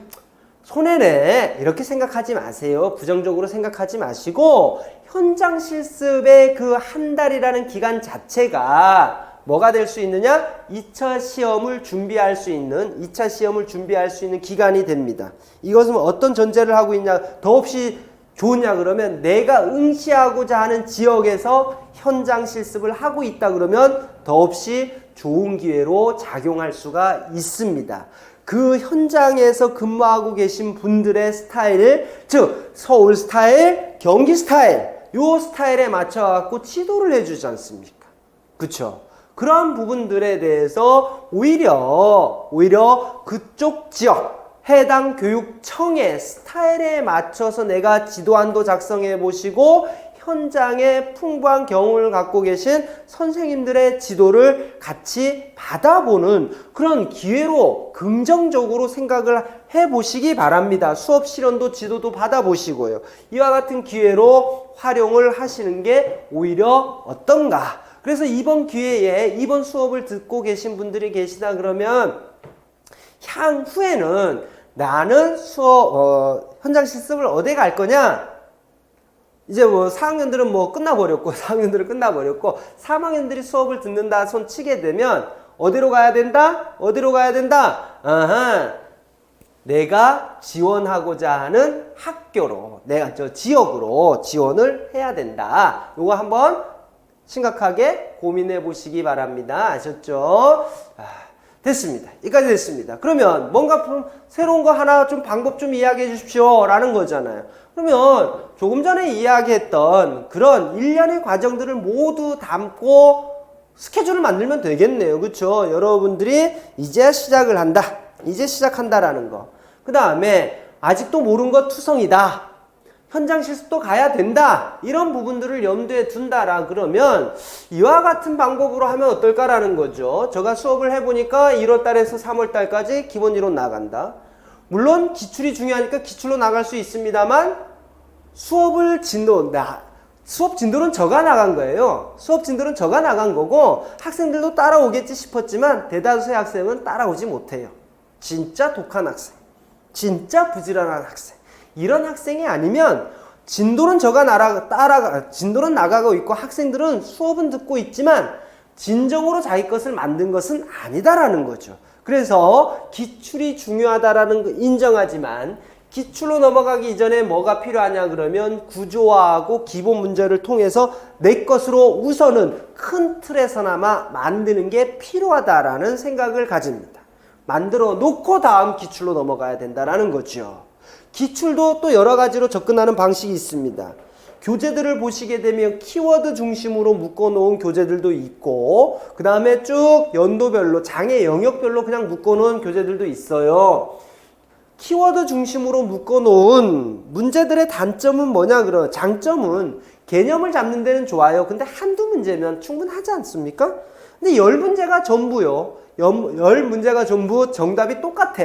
손해네 이렇게 생각하지 마세요. 부정적으로 생각하지 마시고 현장 실습의 그 한 달이라는 기간 자체가 뭐가 될 수 있느냐? 2차 시험을 준비할 수 있는 2차 시험을 준비할 수 있는 기간이 됩니다. 이것은 어떤 전제를 하고 있냐? 더없이 좋으냐 그러면 내가 응시하고자 하는 지역에서 현장 실습을 하고 있다 그러면 더없이 좋은 기회로 작용할 수가 있습니다. 그 현장에서 근무하고 계신 분들의 스타일, 즉 서울 스타일, 경기 스타일, 요 스타일에 맞춰 갖고 지도를 해주지 않습니까? 그쵸? 그러한 부분들에 대해서 오히려 그쪽 지역 해당 교육청의 스타일에 맞춰서 내가 지도안도 작성해 보시고 현장에 풍부한 경험을 갖고 계신 선생님들의 지도를 같이 받아보는 그런 기회로 긍정적으로 생각을 해보시기 바랍니다. 수업 실현도 지도도 받아보시고요. 이와 같은 기회로 활용을 하시는 게 오히려 어떤가. 그래서 이번 기회에 이번 수업을 듣고 계신 분들이 계시다 그러면 향후에는 나는 현장 실습을 어디에 갈 거냐? 이제 뭐 4학년들은 뭐 끝나버렸고 4학년들은 끝나버렸고 3학년들이 수업을 듣는다 손 치게 되면 어디로 가야 된다? 어디로 가야 된다? 아하, 내가 지원하고자 하는 학교로 내가 지역으로 지원을 해야 된다. 요거 한번 심각하게 고민해 보시기 바랍니다. 아셨죠? 됐습니다. 여기까지 됐습니다. 그러면 뭔가 좀 새로운 거 하나 좀 방법 좀 이야기해 주십시오 라는 거잖아요. 그러면 조금 전에 이야기했던 그런 일련의 과정들을 모두 담고 스케줄을 만들면 되겠네요. 그렇죠? 여러분들이 이제 시작을 한다. 이제 시작한다라는 거. 그 다음에 아직도 모르는 거 투성이다. 현장 실습도 가야 된다. 이런 부분들을 염두에 둔다라 그러면 이와 같은 방법으로 하면 어떨까라는 거죠. 제가 수업을 해보니까 1월달에서 3월달까지 기본 이론 나간다. 물론 기출이 중요하니까 기출로 나갈 수 있습니다만 수업 진도는 저가 나간 거예요. 수업 진도는 저가 나간 거고 학생들도 따라오겠지 싶었지만 대다수의 학생은 따라오지 못해요. 진짜 독한 학생, 진짜 부지런한 학생. 이런 학생이 아니면 진도는 진도는 나가고 있고 학생들은 수업은 듣고 있지만 진정으로 자기 것을 만든 것은 아니다라는 거죠. 그래서 기출이 중요하다라는 거 인정하지만 기출로 넘어가기 이전에 뭐가 필요하냐 그러면 구조화하고 기본 문제를 통해서 내 것으로 우선은 큰 틀에서나마 만드는 게 필요하다라는 생각을 가집니다. 만들어 놓고 다음 기출로 넘어가야 된다라는 거죠. 기출도 또 여러 가지로 접근하는 방식이 있습니다. 교재들을 보시게 되면 키워드 중심으로 묶어놓은 교재들도 있고 그 다음에 쭉 연도별로 장애 영역별로 그냥 묶어놓은 교재들도 있어요. 키워드 중심으로 묶어놓은 문제들의 단점은 뭐냐 그러면 장점은 개념을 잡는 데는 좋아요. 근데 한두 문제면 충분하지 않습니까? 근데 10문제가 전부요. 10문제가 전부 정답이 똑같아.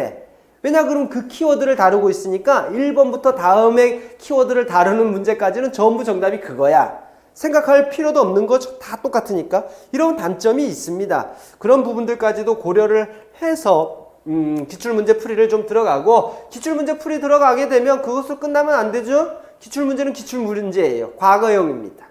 왜냐 그럼 그 키워드를 다루고 있으니까 1번부터 다음에 키워드를 다루는 문제까지는 전부 정답이 그거야. 생각할 필요도 없는 거 다 똑같으니까 이런 단점이 있습니다. 그런 부분들까지도 고려를 해서 기출문제 풀이를 좀 들어가고 기출문제 풀이 들어가게 되면 그것으로 끝나면 안 되죠. 기출문제는 기출문제예요. 과거형입니다.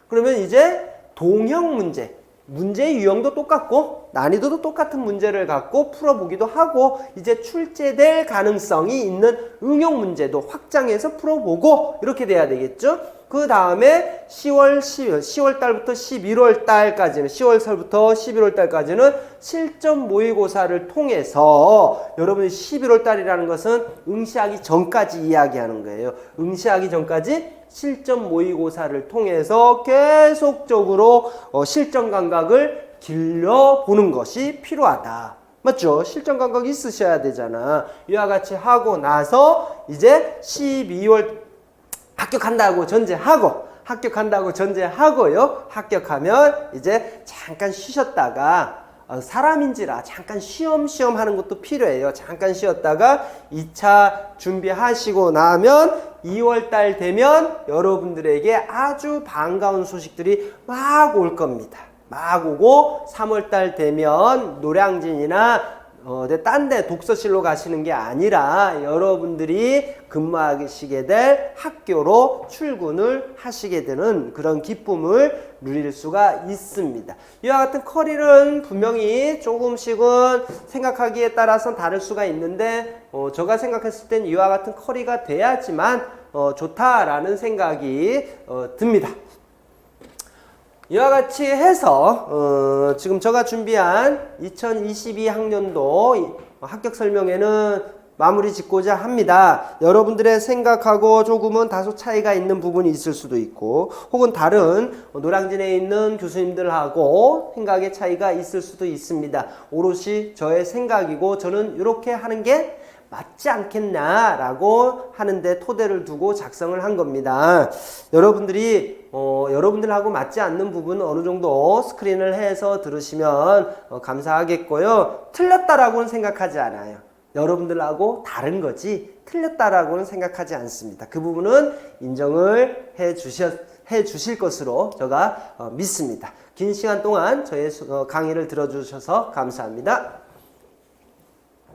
그러면 이제 동형 문제 문제의 유형도 똑같고 난이도도 똑같은 문제를 갖고 풀어보기도 하고 이제 출제될 가능성이 있는 응용 문제도 확장해서 풀어보고 이렇게 돼야 되겠죠. 그 다음에 10월 달부터 11월 달까지는 10월부터 11월 달까지는 실전 모의고사를 통해서 여러분이 11월 달이라는 것은 응시하기 전까지 이야기하는 거예요. 응시하기 전까지 실전 모의고사를 통해서 계속적으로 실전 감각을 길러보는 것이 필요하다. 맞죠? 실전 감각이 있으셔야 되잖아. 이와 같이 하고 나서 이제 12월 합격한다고 전제하고요. 합격하면 이제 잠깐 쉬셨다가 사람인지라 잠깐 쉬엄쉬엄 하는 것도 필요해요. 잠깐 쉬었다가 2차 준비하시고 나면 2월달 되면 여러분들에게 아주 반가운 소식들이 막 올 겁니다. 막 오고 3월달 되면 노량진이나 딴 데 독서실로 가시는 게 아니라 여러분들이 근무하시게 될 학교로 출근을 하시게 되는 그런 기쁨을 누릴 수가 있습니다. 이와 같은 커리는 분명히 조금씩은 생각하기에 따라서 다를 수가 있는데 제가 생각했을 땐 이와 같은 커리가 돼야지만 좋다라는 생각이 듭니다. 이와 같이 해서 지금 제가 준비한 2022학년도 합격 설명회는 마무리 짓고자 합니다. 여러분들의 생각하고 조금은 다소 차이가 있는 부분이 있을 수도 있고 혹은 다른 노량진에 있는 교수님들하고 생각의 차이가 있을 수도 있습니다. 오롯이 저의 생각이고 저는 이렇게 하는 게 맞지 않겠나라고 하는데 토대를 두고 작성을 한 겁니다. 여러분들이 여러분들하고 맞지 않는 부분은 어느 정도 스크린을 해서 들으시면 감사하겠고요. 틀렸다라고는 생각하지 않아요. 여러분들하고 다른 거지 틀렸다라고는 생각하지 않습니다. 그 부분은 인정을 해 주실 것으로 제가 믿습니다. 긴 시간 동안 저의 강의를 들어주셔서 감사합니다.